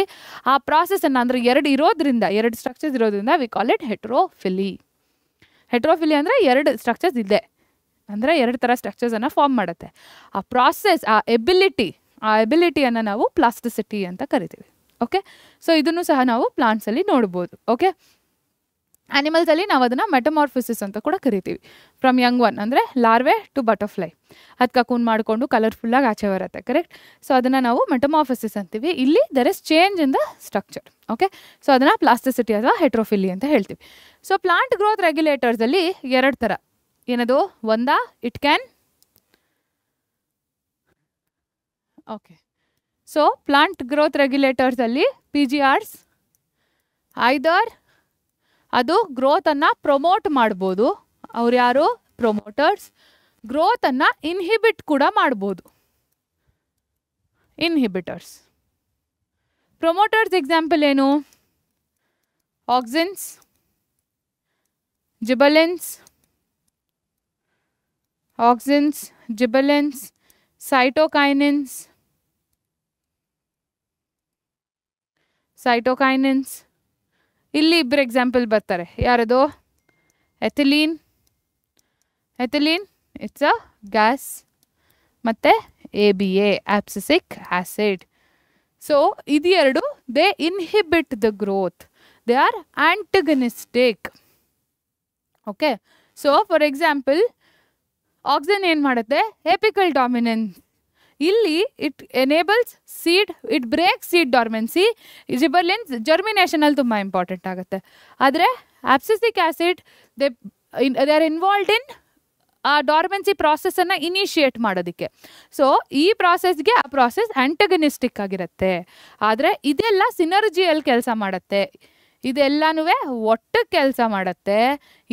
ಆ ಪ್ರಾಸೆಸನ್ನು ಅಂದರೆ ಎರಡು ಸ್ಟ್ರಕ್ಚರ್ಸ್ ಇರೋದ್ರಿಂದ ವಿ ಕಾಲ್ ಇಟ್ ಹೆಟ್ರೋಫಿಲಿ. ಹೆಟ್ರೋಫಿಲಿ ಅಂದರೆ ಎರಡು ಸ್ಟ್ರಕ್ಚರ್ಸ್ ಇದೆ, ಅಂದರೆ ಎರಡು ಥರ ಸ್ಟ್ರಕ್ಚರ್ಸನ್ನು ಫಾರ್ಮ್ ಮಾಡುತ್ತೆ. ಆ ಪ್ರಾಸೆಸ್, ಆ ಎಬಿಲಿಟಿಯನ್ನು ನಾವು ಪ್ಲಾಸ್ಟಿಸಿಟಿ ಅಂತ ಕರಿತೀವಿ. ಓಕೆ, ಸೊ ಇದನ್ನು ಸಹ ನಾವು ಪ್ಲಾಂಟ್ಸಲ್ಲಿ ನೋಡ್ಬೋದು. ಓಕೆ, ಆ್ಯನಿಮಲ್ಸಲ್ಲಿ ನಾವು ಅದನ್ನು ಮೆಟಮಾರ್ಫಿಸಿಸ್ ಅಂತ ಕೂಡ ಕರಿತೀವಿ. ಫ್ರಮ್ ಯಂಗ್ ಒನ್ ಅಂದರೆ ಲಾರ್ವೆ ಟು ಬಟರ್ಫ್ಲೈ, ಅದು ಕಕೂನ್ ಮಾಡಿಕೊಂಡು ಕಲರ್ಫುಲ್ಲಾಗಿ ಆಚೆ ಬರುತ್ತೆ. ಕರೆಕ್ಟ್. ಸೊ ಅದನ್ನು ನಾವು ಮೆಟಮಾರ್ಫಿಸಿಸ್ ಅಂತೀವಿ. ಇಲ್ಲಿ there is change in the structure. Okay, so ಅದನ್ನು ಪ್ಲಾಸ್ಟಿಸಿಟಿ ಅಥವಾ ಹೆಟ್ರೋಫಿಲಿ ಅಂತ ಹೇಳ್ತೀವಿ. ಸೊ ಪ್ಲಾಂಟ್ ಗ್ರೋತ್ ರೆಗ್ಯುಲೇಟರ್ಸಲ್ಲಿ ಎರಡು ಥರ. ಏನದು? It can okay, so plant growth ರೆಗ್ಯುಲೇಟರ್ಸಲ್ಲಿ PGRs ಐದರ್ ಅದು ಗ್ರೋತನ್ನು ಪ್ರಮೋಟ್ ಮಾಡ್ಬೋದು, ಅವ್ರು ಯಾರು? ಪ್ರಮೋಟರ್ಸ್. ಗ್ರೋತನ್ನು ಇನ್ಹಿಬಿಟ್ ಕೂಡ ಮಾಡ್ಬೋದು, ಇನ್ಹಿಬಿಟರ್ಸ್. ಪ್ರಮೋಟರ್ಸ್ ಎಕ್ಸಾಂಪಲ್ ಏನು? Auxins, gibberellins, cytokinins, cytokinins. ಇಲ್ಲಿ ಇಬ್ಬರು ಎಕ್ಸಾಂಪಲ್ ಬರ್ತಾರೆ. ಯಾರದು? ಎಥಿಲೀನ್. It's a gas. ಮತ್ತು ABA, ಆಬ್ಸಿಸಿಕ್ ಆಸಿಡ್. ಸೊ ಇದು ಎರಡು they inhibit the growth. They are antagonistic. Okay. So for example auxin ಏನು ಮಾಡುತ್ತೆ? Apical dominance. ಇಲ್ಲಿ it enables seed, it break seed dormancy. Gibberellins ಜರ್ಮಿನೇಷನಲ್ಲಿ ತುಂಬ ಇಂಪಾರ್ಟೆಂಟ್ ಆಗುತ್ತೆ. ಆದರೆ abscisic acid they are involved in ಆ ಡಾರ್ಮೆನ್ಸಿ ಪ್ರಾಸೆಸನ್ನು ಇನಿಷಿಯೇಟ್ ಮಾಡೋದಕ್ಕೆ. ಸೊ ಈ ಪ್ರಾಸೆಸ್ಗೆ ಆ ಪ್ರಾಸೆಸ್ ಆಂಟಗನಿಸ್ಟಿಕ್ ಆಗಿರುತ್ತೆ. ಆದರೆ ಇದೆಲ್ಲ ಸಿನರ್ಜಿಯಲ್ಲಿ ಕೆಲಸ ಮಾಡುತ್ತೆ. ಇದೆಲ್ಲನೂ ಒಟ್ಟು ಕೆಲಸ ಮಾಡುತ್ತೆ.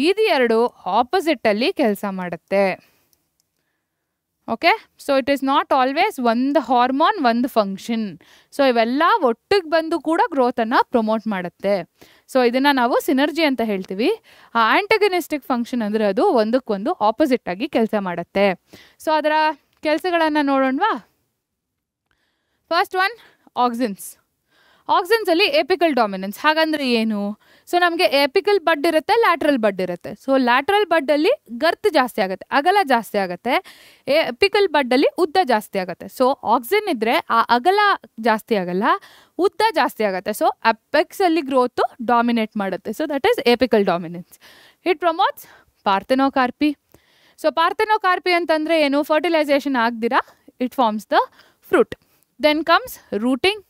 ಇದು ಎರಡು ಆಪೋಸಿಟಲ್ಲಿ ಕೆಲಸ ಮಾಡುತ್ತೆ. Okay. So it is not always ಒಂದು ಹಾರ್ಮೋನ್ ಒಂದು ಫಂಕ್ಷನ್. ಸೊ ಇವೆಲ್ಲ ಒಟ್ಟಿಗೆ ಬಂದು ಕೂಡ ಗ್ರೋತನ್ನು ಪ್ರಮೋಟ್ ಮಾಡುತ್ತೆ. ಸೊ ಇದನ್ನು ನಾವು ಸಿನರ್ಜಿ ಅಂತ ಹೇಳ್ತೀವಿ. ಆ ಆಂಟಗನಿಸ್ಟಿಕ್ ಫಂಕ್ಷನ್ ಅಂದರೆ ಅದು ಒಂದಕ್ಕೊಂದು ಆಪೋಸಿಟ್ ಆಗಿ ಕೆಲಸ ಮಾಡುತ್ತೆ. ಸೊ ಅದರ ಕೆಲಸಗಳನ್ನು ನೋಡೋಣವಾ? First one, auxins. ಆಕ್ಸಿನ್ಸಲ್ಲಿ ಎಪಿಕಲ್ ಡಾಮಿನೆನ್ಸ್. ಹಾಗಂದ್ರೆ ಏನು? ಸೊ ನಮಗೆ ಎಪಿಕಲ್ ಬಡ್ ಇರುತ್ತೆ, ಲ್ಯಾಟ್ರಲ್ ಬಡ್ ಇರುತ್ತೆ. ಸೊ ಲ್ಯಾಟ್ರಲ್ ಬಡ್ಡಲ್ಲಿ ಗರ್ತ್ ಜಾಸ್ತಿ ಆಗುತ್ತೆ, ಅಗಲ ಜಾಸ್ತಿ ಆಗುತ್ತೆ. ಎಪಿಕಲ್ ಬಡ್ಡಲ್ಲಿ ಉದ್ದ ಜಾಸ್ತಿ ಆಗುತ್ತೆ. ಸೊ ಆಕ್ಸಿನ್ ಇದ್ದರೆ ಆ ಅಗಲ ಜಾಸ್ತಿ ಆಗಲ್ಲ, ಉದ್ದ ಜಾಸ್ತಿ ಆಗುತ್ತೆ. ಸೊ ಅಪೆಕ್ಸಲ್ಲಿ ಗ್ರೋತು ಡಾಮಿನೇಟ್ ಮಾಡುತ್ತೆ. So that is apical dominance. It promotes parthenocarpy. So parthenocarpy ಅಂತಂದರೆ ಏನು? ಫರ್ಟಿಲೈಸೇಷನ್ ಆಗದಿರಾ it forms the fruit. Then comes rooting.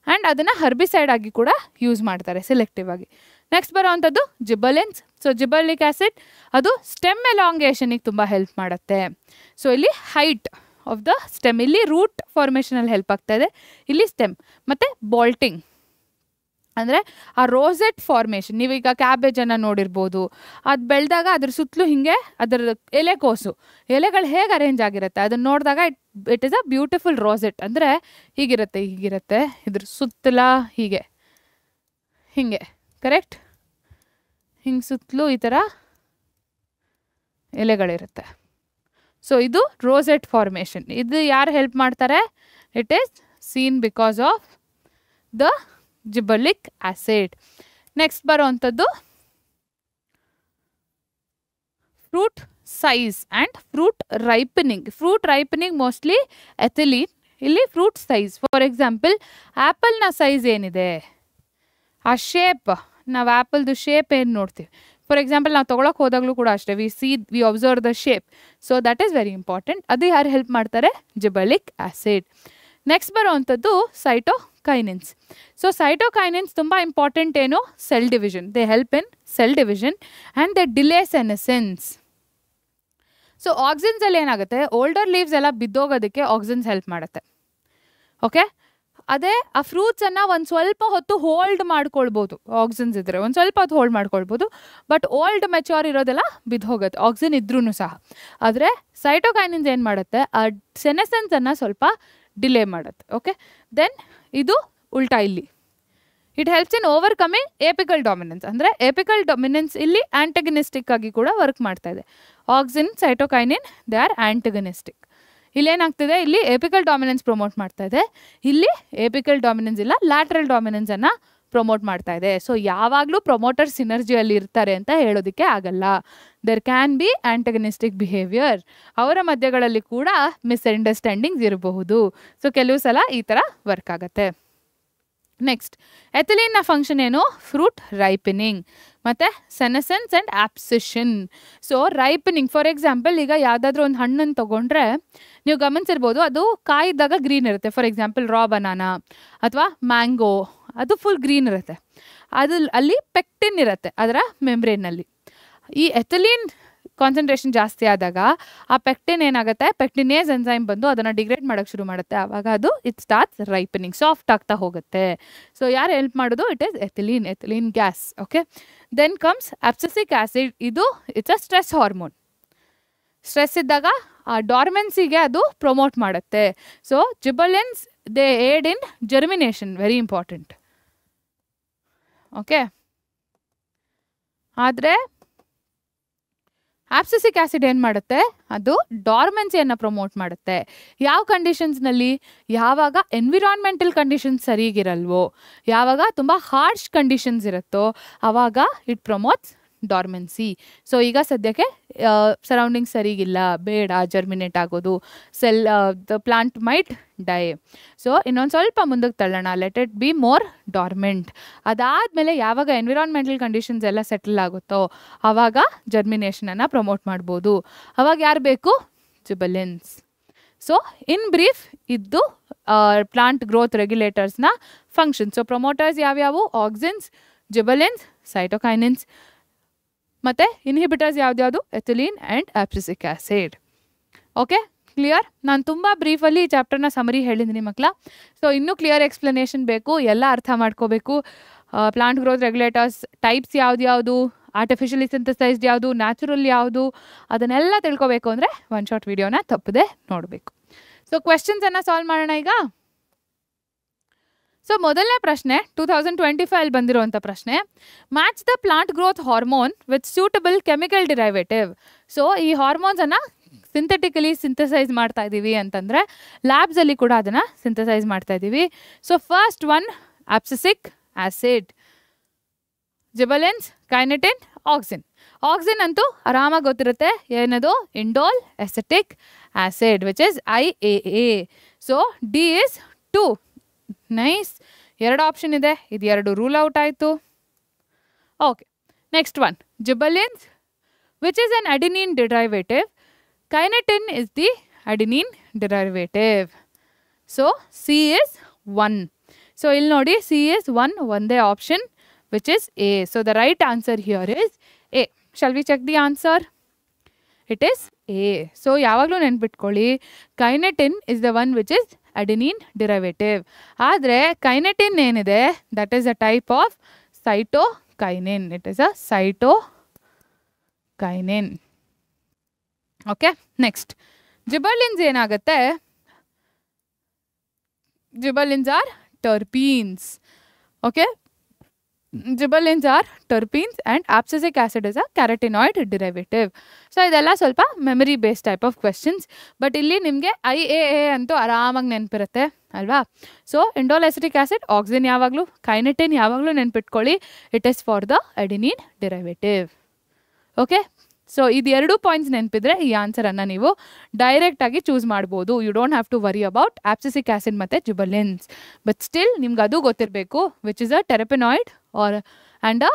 And ಅದನ್ನು ಹರ್ಬಿಸೈಡ್ ಆಗಿ ಕೂಡ ಯೂಸ್ ಮಾಡ್ತಾರೆ ಸೆಲೆಕ್ಟಿವ್ ಆಗಿ. ನೆಕ್ಸ್ಟ್ ಬರೋವಂಥದ್ದು ಜಿಬರ್ಲಿನ್ಸ್. ಸೊ ಜಿಬರ್ಲಿಕ್ ಆ್ಯಸಿಡ್ ಅದು ಸ್ಟೆಮ್ ಎಲಾಂಗೇಷನಿಗೆ ತುಂಬ ಹೆಲ್ಪ್ ಮಾಡುತ್ತೆ. ಸೊ ಇಲ್ಲಿ ಹೈಟ್ ಆಫ್ ದ ಸ್ಟೆಮ್, ಇಲ್ಲಿ ರೂಟ್ ಫಾರ್ಮೇಷನಲ್ಲಿ ಹೆಲ್ಪ್ ಆಗ್ತಾ ಇದೆ, ಇಲ್ಲಿ ಸ್ಟೆಮ್. ಮತ್ತು ಬಾಲ್ಟಿಂಗ್ ಅಂದರೆ ಆ ರೋಸೆಟ್ ಫಾರ್ಮೇಷನ್. ನೀವೀಗ ಕ್ಯಾಬೇಜನ್ನು ನೋಡಿರ್ಬೋದು, ಅದು ಬೆಳೆದಾಗ ಅದ್ರ ಸುತ್ತಲೂ ಹೀಗೆ ಅದರ ಎಲೆಕೋಸು, ಎಲೆಗಳು ಹೇಗೆ ಅರೇಂಜ್ ಆಗಿರುತ್ತೆ ಅದನ್ನು ನೋಡಿದಾಗ ಇಟ್ ಈಸ್ ಅ ಬ್ಯೂಟಿಫುಲ್ ರೋಸೆಟ್. ಅಂದರೆ ಹೀಗಿರುತ್ತೆ ಇದ್ರ ಸುತ್ತಲ ಹೀಗೆ ಕರೆಕ್ಟ್, ಹಿಂಗೆ ಸುತ್ತಲೂ ಈ ಥರ ಎಲೆಗಳಿರುತ್ತೆ. ಸೊ ಇದು ರೋಸೆಟ್ ಫಾರ್ಮೇಷನ್. ಇದು ಯಾರು ಹೆಲ್ಪ್ ಮಾಡ್ತಾರೆ? It is seen because of the gibberellic acid. Next ಬರೋವಂಥದ್ದು fruit size and fruit ripening. Fruit ripening mostly ethylene, ಇಲ್ಲಿ ಫ್ರೂಟ್ ಸೈಜ್. ಫಾರ್ ಎಕ್ಸಾಂಪಲ್ ಆ್ಯಪಲ್ನ ಸೈಜ್ ಏನಿದೆ, ಆ ಶೇಪ್, ನಾವು ಆ್ಯಪಲ್ದು ಶೇಪ್ ಏನು ನೋಡ್ತೀವಿ. ಫಾರ್ ಎಕ್ಸಾಂಪಲ್ ನಾವು ತೊಗೊಳಕ್ಕೆ ಹೋದಾಗಲೂ ಕೂಡ ಅಷ್ಟೇ, we observe the shape. So that is very important. ಅದು ಯಾರು ಹೆಲ್ಪ್ ಮಾಡ್ತಾರೆ? Gibberellic acid. ನೆಕ್ಸ್ಟ್ ಬರೋವಂಥದ್ದು ಸೈಟೋಕೈನಿನ್ಸ್. ಸೊ ಸೈಟೋಕೈನಿನ್ಸ್ ತುಂಬ ಇಂಪಾರ್ಟೆಂಟ್. ಏನು? Cell division. They help in cell division and they delay senescence. So ಆಕ್ಸಿನ್ಸಲ್ಲಿ ಏನಾಗುತ್ತೆ? ಓಲ್ಡರ್ ಲೀವ್ಸ್ ಎಲ್ಲ ಬಿದ್ದೋಗೋದಕ್ಕೆ ಆಕ್ಸಿನ್ಸ್ ಹೆಲ್ಪ್ ಮಾಡುತ್ತೆ. ಓಕೆ. ಅದೇ ಆ ಫ್ರೂಟ್ಸನ್ನು ಒಂದು ಸ್ವಲ್ಪ ಹೊತ್ತು ಹೋಲ್ಡ್ ಮಾಡ್ಕೊಳ್ಬೋದು. ಆಕ್ಸಿನ್ಸ್ ಇದ್ದರೆ ಒಂದು ಸ್ವಲ್ಪ ಹೊತ್ತು ಹೋಲ್ಡ್ ಮಾಡ್ಕೊಳ್ಬೋದು. ಬಟ್ ಓಲ್ಡ್ ಮೆಚೂರ್ ಇರೋದೆಲ್ಲ ಬಿದ್ದು ಹೋಗುತ್ತೆ ಆಕ್ಸಿನ್ ಇದ್ರೂ ಸಹ. ಆದರೆ ಸೈಟೋಕೈನಿನ್ಸ್ ಏನು ಮಾಡುತ್ತೆ? ಆ ಸೆನೆಸೆನ್ಸನ್ನು ಸ್ವಲ್ಪ ಡಿಲೇ ಮಾಡುತ್ತೆ. ಓಕೆ. ದೆನ್ ಇದು ಉಲ್ಟಾ, ಇಲ್ಲಿ it helps in overcoming apical dominance. ಅಂದರೆ ಎಪಿಕಲ್ ಡಾಮಿನೆನ್ಸ್ ಇಲ್ಲಿ ಆಂಟಗನಿಸ್ಟಿಕ್ ಆಗಿ ಕೂಡ ವರ್ಕ್ ಮಾಡ್ತಾ ಇದೆ. Auxin, cytokinin they are antagonistic. ಇಲ್ಲೇನಾಗ್ತಿದೆ? ಇಲ್ಲಿ ಎಪಿಕಲ್ ಡಾಮಿನೆನ್ಸ್ ಪ್ರಮೋಟ್ ಮಾಡ್ತಾ ಇದೆ, ಇಲ್ಲಿ ಎಪಿಕಲ್ ಡಾಮಿನೆನ್ಸ್ ಇಲ್ಲ, ಲ್ಯಾಟ್ರಲ್ ಡಾಮಿನೆನ್ಸನ್ನು ಪ್ರಮೋಟ್ ಮಾಡ್ತಾ ಇದೆ. ಸೊ ಯಾವಾಗಲೂ ಪ್ರಮೋಟರ್ ಸಿನರ್ಜಿಯಲ್ಲಿ ಇರ್ತಾರೆ ಅಂತ ಹೇಳೋದಕ್ಕೆ ಆಗಲ್ಲ. There can be antagonistic behaviour. ಅವರ ಮಧ್ಯಗಳಲ್ಲಿ ಕೂಡ ಮಿಸ್ಅಂಡರ್ಸ್ಟ್ಯಾಂಡಿಂಗ್ಸ್ ಇರಬಹುದು. ಸೊ ಕೆಲವು ಸಲ ಈ ಥರ ವರ್ಕ್ ಆಗುತ್ತೆ. ನೆಕ್ಸ್ಟ್ ಎಥಿಲೀನ್ನ ಫಂಕ್ಷನ್ ಏನು? ಫ್ರೂಟ್ ರೈಪನಿಂಗ್ ಮತ್ತು senescence and abscission. So ripening, for example ಈಗ ಯಾವುದಾದ್ರೂ ಒಂದು ಹಣ್ಣನ್ನು ತೊಗೊಂಡ್ರೆ ನೀವು ಗಮನಿಸಿರ್ಬೋದು, ಅದು ಕಾಯಿದ್ದಾಗ ಗ್ರೀನ್ ಇರುತ್ತೆ. ಫಾರ್ ಎಕ್ಸಾಂಪಲ್ ರಾ ಬನಾನಾ ಅಥವಾ ಮ್ಯಾಂಗೋ, ಅದು ಫುಲ್ ಗ್ರೀನ್ ಇರುತ್ತೆ. ಅಲ್ಲಿ ಪೆಕ್ಟಿನ್ ಇರುತ್ತೆ ಅದರ ಮೆಂಬ್ರೇನಲ್ಲಿ. ಈ ಎಥಿಲೀನ್ ಕಾನ್ಸಂಟ್ರೇಷನ್ ಜಾಸ್ತಿ ಆದಾಗ ಆ ಪೆಕ್ಟಿನ್ ಏನಾಗುತ್ತೆ? ಪೆಕ್ಟಿನೇಸ್ ಎನ್ಸೈಮ್ ಬಂದು ಅದನ್ನು ಡಿಗ್ರೇಡ್ ಮಾಡೋಕ್ಕೆ ಶುರು ಮಾಡುತ್ತೆ. ಆವಾಗ ಅದು ಇಟ್ ಸ್ಟಾರ್ಟ್ಸ್ ರೈಪನಿಂಗ್, ಸಾಫ್ಟ್ ಆಗ್ತಾ ಹೋಗುತ್ತೆ. ಸೊ ಯಾರು ಹೆಲ್ಪ್ ಮಾಡೋದು? It is ethylene gas. Okay. Then comes abscisic acid. ಇದು it's a stress hormone. Stress ಇದ್ದಾಗ ಆ ಡಾರ್ಮೆನ್ಸಿಗೆ ಅದು ಪ್ರಮೋಟ್ ಮಾಡುತ್ತೆ. So gibberellins they aid in germination, very important. Okay. ಆದರೆ ಆಪ್ಸಿಸಿಕ್ ಆಸಿಡ್ ಏನು ಮಾಡುತ್ತೆ, ಅದು ಡಾರ್ಮೆನ್ಸಿಯನ್ನು ಪ್ರಮೋಟ್ ಮಾಡುತ್ತೆ. ಯಾವ ಕಂಡೀಷನ್ಸ್ನಲ್ಲಿ? ಯಾವಾಗ ಎನ್ವಿರಾನ್ಮೆಂಟಲ್ ಕಂಡೀಷನ್ಸ್ ಸರಿಗಿರಲ್ವೋ, ಯಾವಾಗ ತುಂಬ ಹಾರ್ಶ್ ಕಂಡೀಷನ್ಸ್ ಇರುತ್ತೋ ಆವಾಗ ಇಟ್ ಪ್ರಮೋಟ್ಸ್ ಡಾರ್ಮೆನ್ಸಿ. ಸೊ ಈಗ ಸದ್ಯಕ್ಕೆ ಸರೌಂಡಿಂಗ್ ಸರಿಗಿಲ್ಲ, ಬೇಡ ಜರ್ಮಿನೇಟ್ ಆಗೋದು, the plant might die. So ಇನ್ನೊಂದು ಸ್ವಲ್ಪ ಮುಂದಕ್ಕೆ ತಳ್ಳೋಣ, let it be more dormant. ಅದಾದಮೇಲೆ ಯಾವಾಗ ಎನ್ವಿರಾನ್ಮೆಂಟಲ್ ಕಂಡೀಷನ್ಸ್ ಎಲ್ಲ ಸೆಟಲ್ ಆಗುತ್ತೋ ಆವಾಗ ಜರ್ಮಿನೇಷನನ್ನು ಪ್ರಮೋಟ್ ಮಾಡ್ಬೋದು. ಆವಾಗ ಯಾರು ಬೇಕು? ಜಿಬಲಿನ್ಸ್. ಸೊ ಇನ್ ಬ್ರೀಫ್ ಇದ್ದು ಪ್ಲಾಂಟ್ ಗ್ರೋತ್ ರೆಗ್ಯುಲೇಟರ್ಸ್ನ ಫಂಕ್ಷನ್. ಸೊ ಪ್ರೊಮೋಟರ್ಸ್ ಯಾವ್ಯಾವು? Auxins, gibberellins, cytokinins. ಮತ್ತು ಇನ್ಹಿಬಿಟರ್ಸ್ ಯಾವ್ದ್ಯಾವುದು? Ethylene and abscisic acid. Okay, clear? ನಾನು ತುಂಬ ಬ್ರೀಫಲ್ಲಿ ಈ ಚಾಪ್ಟರ್ನ ಸಮರಿ ಹೇಳಿದ್ದೀನಿ ಮಕ್ಕಳ. ಸೊ ಇನ್ನೂ ಕ್ಲಿಯರ್ ಎಕ್ಸ್ಪ್ಲನೇಷನ್ ಬೇಕು, ಎಲ್ಲ ಅರ್ಥ ಮಾಡ್ಕೋಬೇಕು. ಪ್ಲಾಂಟ್ ಗ್ರೋತ್ ರೆಗ್ಯುಲೇಟರ್ಸ್ ಟೈಪ್ಸ್ ಯಾವ್ದು, ಆರ್ಟಿಫಿಷಿಯಲಿ ಸಿಂಥಸೈಸ್ಡ್ ಯಾವುದು, ನ್ಯಾಚುರಲ್ ಯಾವುದು, ಅದನ್ನೆಲ್ಲ ತಿಳ್ಕೊಬೇಕು ಅಂದರೆ ಒನ್ ಶಾರ್ಟ್ ವಿಡಿಯೋನ ತಪ್ಪದೆ ನೋಡಬೇಕು. ಸೊ ಕ್ವೆಶನ್ಸನ್ನು ಸಾಲ್ವ್ ಮಾಡೋಣ ಈಗ. ಸೊ ಮೊದಲನೇ ಪ್ರಶ್ನೆ 2025 ಬಂದಿರುವಂಥ ಪ್ರಶ್ನೆ, match the plant growth hormone with suitable chemical derivative. So ಈ ಹಾರ್ಮೋನ್ಸನ್ನು ಸಿಂಥೆಟಿಕಲಿ ಸಿಂಥಸೈಸ್ ಮಾಡ್ತಾ ಇದ್ದೀವಿ ಅಂತಂದರೆ ಲ್ಯಾಬ್ಸಲ್ಲಿ ಕೂಡ ಅದನ್ನು ಸಿಂಥಸೈಸ್ ಮಾಡ್ತಾ ಇದ್ದೀವಿ. So first one abscisic acid, gibberellins, kinetin, auxin. Auxin ಅಂತೂ ಆರಾಮಾಗಿ ಗೊತ್ತಿರುತ್ತೆ, ಏನದು? Indole acetic acid which is IAA. So D is 2. Nice, 2 option ಇದೆ, ಇದು 2 ರೂಲ್ ಔಟ್ ಆಯಿತು. Okay, next one gibberellins which is an adenine derivative. Kinetin is the adenine derivative. So C is 1. ಸೊ ಇಲ್ಲಿ ನೋಡಿ, ಸಿ ಇಸ್ 1, ಒಂದೇ option which is A. So the right answer here is A. Shall we check the answer? It is A. So ಯಾವಾಗಲೂ ನೆನ್ಪಿಟ್ಕೊಳ್ಳಿ, kinetin is the one which is adenine derivative. ಆದರೆ kinetin ಏನಿದೆ, that is a type of cytokinin. It is a cytokinin. Okay, next gibberellins ಏನಾಗುತ್ತೆ? Gibberellins are terpenes. Okay, gibberellins are terpenes and abscisic acid is a carotenoid derivative. So ಇದೆಲ್ಲ ಸ್ವಲ್ಪ memory based type of questions, but ಇಲ್ಲಿ ನಿಮಗೆ IAA ಅಂತೂ ಆರಾಮಾಗಿ ನೆನಪಿರುತ್ತೆ ಅಲ್ವಾ? So indole acetic acid, auxin ಯಾವಾಗಲೂ, ಕೈನೆಟಿನ್ ಯಾವಾಗಲೂ ನೆನ್ಪಿಟ್ಕೊಳ್ಳಿ, it is for the adenine derivative. Okay, so ಇದು 2 ಪಾಯಿಂಟ್ಸ್ ನೆನಪಿದ್ರೆ ಈ ಆನ್ಸರನ್ನು ನೀವು ಡೈರೆಕ್ಟಾಗಿ ಚೂಸ್ ಮಾಡ್ಬೋದು. You don't have to worry about abscisic acid ಮತ್ತು ಜಿಬಲಿನ್ಸ್. ಬಟ್ ಸ್ಟಿಲ್ ನಿಮ್ಗೆ ಅದು ಗೊತ್ತಿರಬೇಕು, which is a terpenoid or and a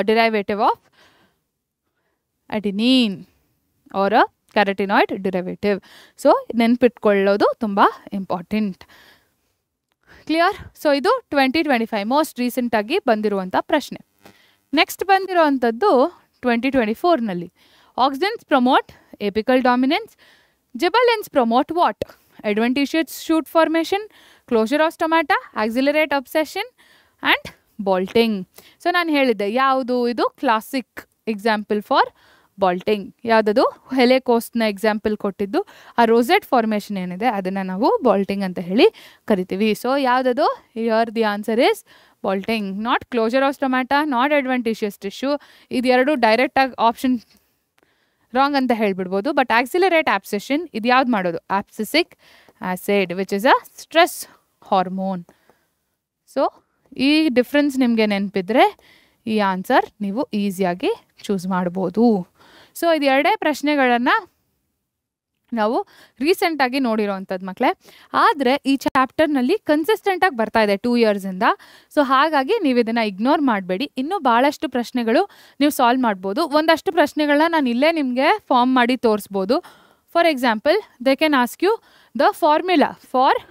derivative of adenine or a carotenoid derivative. So ನೆನ್ಪಿಟ್ಕೊಳ್ಳೋದು ತುಂಬ ಇಂಪಾರ್ಟೆಂಟ್. ಕ್ಲಿಯರ್? ಸೊ ಇದು 2025 ಮೋಸ್ಟ್ ರೀಸೆಂಟಾಗಿ ಬಂದಿರುವಂಥ ಪ್ರಶ್ನೆ. ನೆಕ್ಸ್ಟ್ ಬಂದಿರುವಂಥದ್ದು 2024ನಲ್ಲಿ. Auxins promote apical dominance, gibberellins promote what? Adventitious shoot formation, closure of stomata, accelerate abscission and bolting. So ನಾನು ಹೇಳಿದ್ದೆ ಯಾವುದು ಇದು ಕ್ಲಾಸಿಕ್ ಎಕ್ಸಾಂಪಲ್ ಫಾರ್ ಬಾಲ್ಟಿಂಗ್. ಯಾವುದದು? ಹೆಲೆಕೋಸ್ನ ಎಕ್ಸಾಂಪಲ್ ಕೊಟ್ಟಿದ್ದು. ಆ ರೋಸೆಟ್ ಫಾರ್ಮೇಷನ್ ಏನಿದೆ ಅದನ್ನು ನಾವು ಬಾಲ್ಟಿಂಗ್ ಅಂತ ಹೇಳಿ ಕರಿತೀವಿ. ಸೊ ಯಾವುದದು? Here the answer is bolting, not closure of stomata, not adventitious tissue. ಇದು 2 ಡೈರೆಕ್ಟಾಗಿ ಆಪ್ಷನ್ ರಾಂಗ್ ಅಂತ ಹೇಳ್ಬಿಡ್ಬೋದು. ಬಟ್ ಆಕ್ಸಿಲರೇಟ್ ಆಬ್ಸೆಷನ್ ಇದು ಯಾವ್ದು ಮಾಡೋದು? Abscisic acid which is a stress hormone. So ಈ ಡಿಫ್ರೆನ್ಸ್ ನಿಮಗೆ ನೆನಪಿದ್ರೆ ಈ ಆನ್ಸರ್ ನೀವು ಈಸಿಯಾಗಿ ಚೂಸ್ ಮಾಡ್ಬೋದು. ಸೊ ಇದು 2 ಪ್ರಶ್ನೆಗಳನ್ನು ನಾವು ರೀಸೆಂಟಾಗಿ ನೋಡಿರೋವಂಥದ್ದು ಮಕ್ಕಳೇ. ಆದರೆ ಈ ಚಾಪ್ಟರ್ನಲ್ಲಿ ಕನ್ಸಿಸ್ಟೆಂಟಾಗಿ ಬರ್ತಾ ಇದೆ 2 ಇಯರ್ಸಿಂದ. ಸೊ ಹಾಗಾಗಿ ನೀವು ಇದನ್ನು ಇಗ್ನೋರ್ ಮಾಡಬೇಡಿ. ಇನ್ನೂ ಭಾಳಷ್ಟು ಪ್ರಶ್ನೆಗಳು ನೀವು ಸಾಲ್ವ್ ಮಾಡ್ಬೋದು. ಒಂದಷ್ಟು ಪ್ರಶ್ನೆಗಳನ್ನ ನಾನು ಇಲ್ಲೇ ನಿಮಗೆ ಫಾರ್ಮ್ ಮಾಡಿ ತೋರಿಸ್ಬೋದು. For example, they can ask you the formula for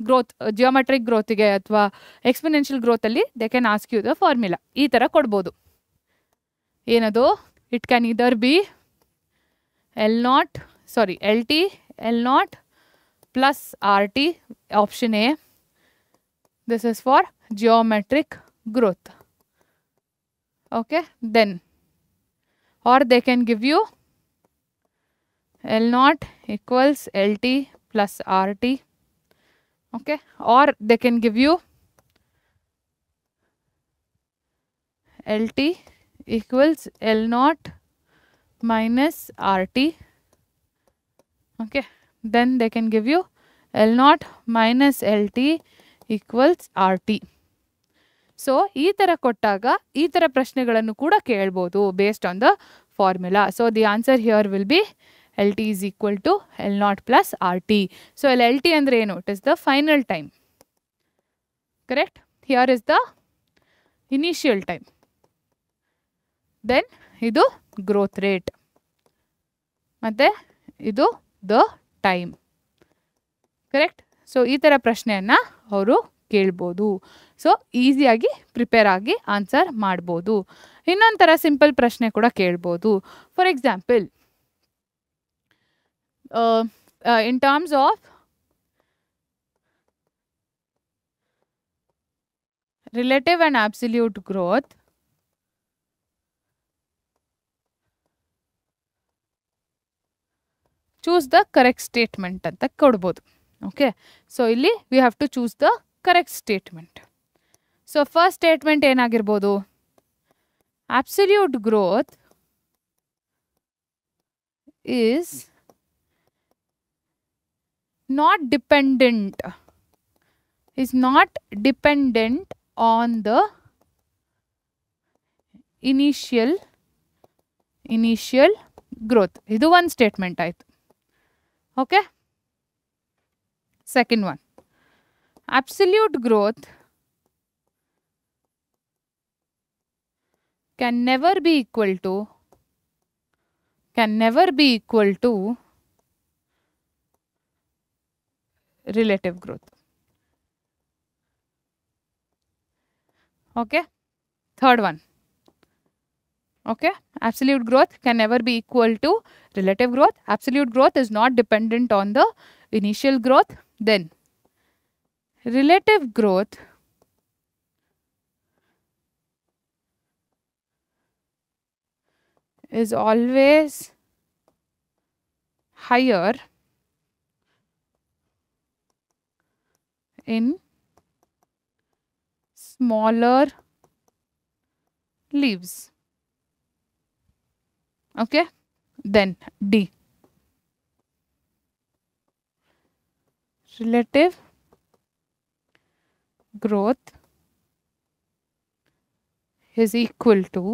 growth, geometric ಗ್ರೋತಿಗೆ ಅಥವಾ ಎಕ್ಸ್ಪೆನೆನ್ಷಿಯಲ್ ಗ್ರೋತಲ್ಲಿ they can ask you the formula. ಈ ಥರ ಕೊಡ್ಬೋದು. ಏನದು? It can either be LT L0 plus RT, option A. This is for geometric growth. Okay, then or they can give you L0 equals LT plus RT. Okay, or they can give you LT equals L naught minus RT. Okay, then they can give you L naught minus LT equals RT. So ಈ ಥರ ಕೊಟ್ಟಾಗ ಈ ಥರ ಪ್ರಶ್ನೆಗಳನ್ನು ಕೂಡ ಕೇಳ್ಬೋದು based on the formula. So the answer here will be LT is equal to L naught plus RT. So ಇಲ್ಲಿ LT ಅಂದರೆ ಏನು? It is the final time. Correct? Here is the initial time. Then ಇದು growth rate ಮತ್ತು ಇದು the time. Correct? So ಈ ಥರ ಪ್ರಶ್ನೆಯನ್ನು ಅವರು ಕೇಳ್ಬೋದು. ಸೊ ಈಸಿಯಾಗಿ ಪ್ರಿಪೇರ್ ಆಗಿ ಆನ್ಸರ್ ಮಾಡ್ಬೋದು. ಇನ್ನೊಂದು ಥರ ಸಿಂಪಲ್ ಪ್ರಶ್ನೆ ಕೂಡ ಕೇಳ್ಬೋದು. For example, in terms of relative and absolute growth, choose the correct statement ಅಂತ ಕೊಡ್ಬೋದು. ಓಕೆ, ಸೊ ಇಲ್ಲಿ we have to choose the correct statement. So first statement ಏನಾಗಿರ್ಬೋದು? absolute growth is not dependent on the initial growth. ಇದು ಒಂದು statement ಆಯಿತು. Okay, second one, absolute growth can never be equal to relative growth. Okay, third one. Okay, absolute growth can never be equal to relative growth. Absolute growth is not dependent on the initial growth. Then relative growth is always higher in smaller leaves. Okay, then D, relative growth is equal to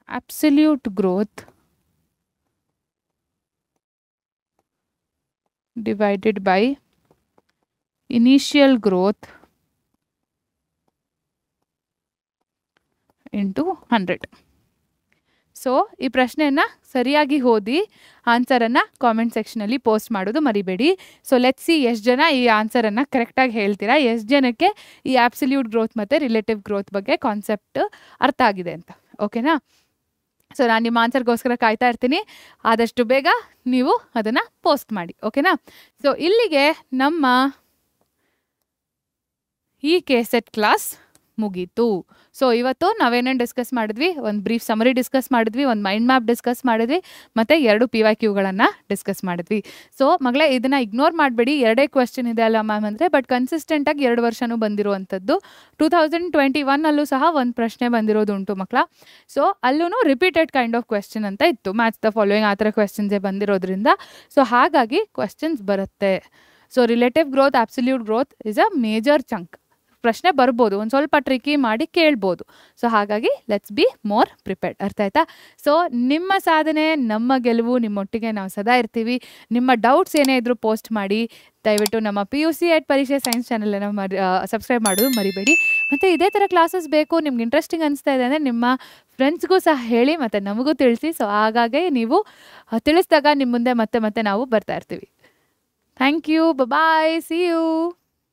absolute growth divided by initial growth into 100. So ಈ ಪ್ರಶ್ನೆಯನ್ನು ಸರಿಯಾಗಿ ಓದಿ ಆನ್ಸರನ್ನು comment ಸೆಕ್ಷನಲ್ಲಿ post ಮಾಡೋದು ಮರಿಬೇಡಿ. So let's see ಎಷ್ಟು ಜನ ಈ ಆನ್ಸರನ್ನು ಕರೆಕ್ಟಾಗಿ ಹೇಳ್ತೀರಾ, ಎಷ್ಟು ಜನಕ್ಕೆ ಈ ಆಬ್ಸಲ್ಯೂಟ್ ಗ್ರೋತ್ ಮತ್ತು ರಿಲೇಟಿವ್ ಗ್ರೋತ್ ಬಗ್ಗೆ ಕಾನ್ಸೆಪ್ಟ್ ಅರ್ಥ ಆಗಿದೆ ಅಂತ. ಓಕೆನಾ? ಸೊ ನಾನು ನಿಮ್ಮ ಆನ್ಸರ್ಗೋಸ್ಕರ ಕಾಯ್ತಾ ಇರ್ತೀನಿ. ಆದಷ್ಟು ಬೇಗ ನೀವು ಅದನ್ನು ಪೋಸ್ಟ್ ಮಾಡಿ. ಓಕೆನಾ? ಸೊ ಇಲ್ಲಿಗೆ ನಮ್ಮ ಈ KSET ಕ್ಲಾಸ್ ಮುಗೀತು. ಸೊ ಇವತ್ತು ನಾವೇನೇನು ಡಿಸ್ಕಸ್ ಮಾಡಿದ್ವಿ? ಒಂದು ಬ್ರೀಫ್ ಸಮರಿ ಡಿಸ್ಕಸ್ ಮಾಡಿದ್ವಿ, ಒಂದು ಮೈಂಡ್ ಮ್ಯಾಪ್ ಡಿಸ್ಕಸ್ ಮಾಡಿದ್ವಿ, ಮತ್ತು 2 PYQಗಳನ್ನು ಡಿಸ್ಕಸ್ ಮಾಡಿದ್ವಿ. ಸೊ ಮಗಳೇ, ಇದನ್ನು ಇಗ್ನೋರ್ ಮಾಡಬೇಡಿ. 2 ಕ್ವೆಶ್ಚನ್ ಇದೆ ಅಲ್ಲ ಮ್ಯಾಮ್ ಅಂದರೆ, ಬಟ್ ಕನ್ಸಿಸ್ಟೆಂಟಾಗಿ 2 ವರ್ಷನೂ ಬಂದಿರುವಂಥದ್ದು. 2021 ಸಹ ಒಂದು ಪ್ರಶ್ನೆ ಬಂದಿರೋದು ಉಂಟು ಮಕ್ಕಳ. ಸೊ ಅಲ್ಲೂ ರಿಪೀಟೆಡ್ ಕೈಂಡ್ ಆಫ್ ಕ್ವೆಶ್ಚನ್ ಅಂತ ಇತ್ತು. ಮ್ಯಾಚ್ ದ ಫಾಲೋಯಿಂಗ್ ಆ ಥರ ಕ್ವೆಶ್ಚನ್ಸೇ ಬಂದಿರೋದ್ರಿಂದ ಸೊ ಹಾಗಾಗಿ ಕ್ವೆಶ್ಚನ್ಸ್ ಬರುತ್ತೆ. So relative growth, absolute growth is a major chunk. ಪ್ರಶ್ನೆ ಬರ್ಬೋದು, ಒಂದು ಸ್ವಲ್ಪ ಟ್ರಿಕಿ ಮಾಡಿ ಕೇಳ್ಬೋದು. ಸೊ ಹಾಗಾಗಿ ಲೆಟ್ಸ್ ಬಿ ಮೋರ್ ಪ್ರಿಪೇರ್ಡ್. ಅರ್ಥ ಆಯ್ತಾ? ಸೊ ನಿಮ್ಮ ಸಾಧನೆ ನಮ್ಮ ಗೆಲುವು, ನಿಮ್ಮೊಟ್ಟಿಗೆ ನಾವು ಸದಾ ಇರ್ತೀವಿ. ನಿಮ್ಮ ಡೌಟ್ಸ್ ಏನೇ ಇದ್ರೂ ಪೋಸ್ಟ್ ಮಾಡಿ. ದಯವಿಟ್ಟು ನಮ್ಮ PUC ಪರೀಕ್ಷೆ ಸೈನ್ಸ್ ಚಾನಲನ್ನು ಸಬ್ಸ್ಕ್ರೈಬ್ ಮಾಡೋದು ಮರಿಬೇಡಿ. ಮತ್ತು ಇದೇ ಥರ ಕ್ಲಾಸಸ್ ಬೇಕು, ನಿಮ್ಗೆ ಇಂಟ್ರೆಸ್ಟಿಂಗ್ ಅನಿಸ್ತಾ ಇದೆ ಅಂದರೆ ನಿಮ್ಮ ಫ್ರೆಂಡ್ಸ್ಗೂ ಸಹ ಹೇಳಿ ಮತ್ತು ನಮಗೂ ತಿಳಿಸಿ. ಸೊ ಹಾಗಾಗಿ ನೀವು ತಿಳಿಸಿದಾಗ ನಿಮ್ಮ ಮುಂದೆ ಮತ್ತೆ ನಾವು ಬರ್ತಾ ಇರ್ತೀವಿ. Thank you, bye, see you.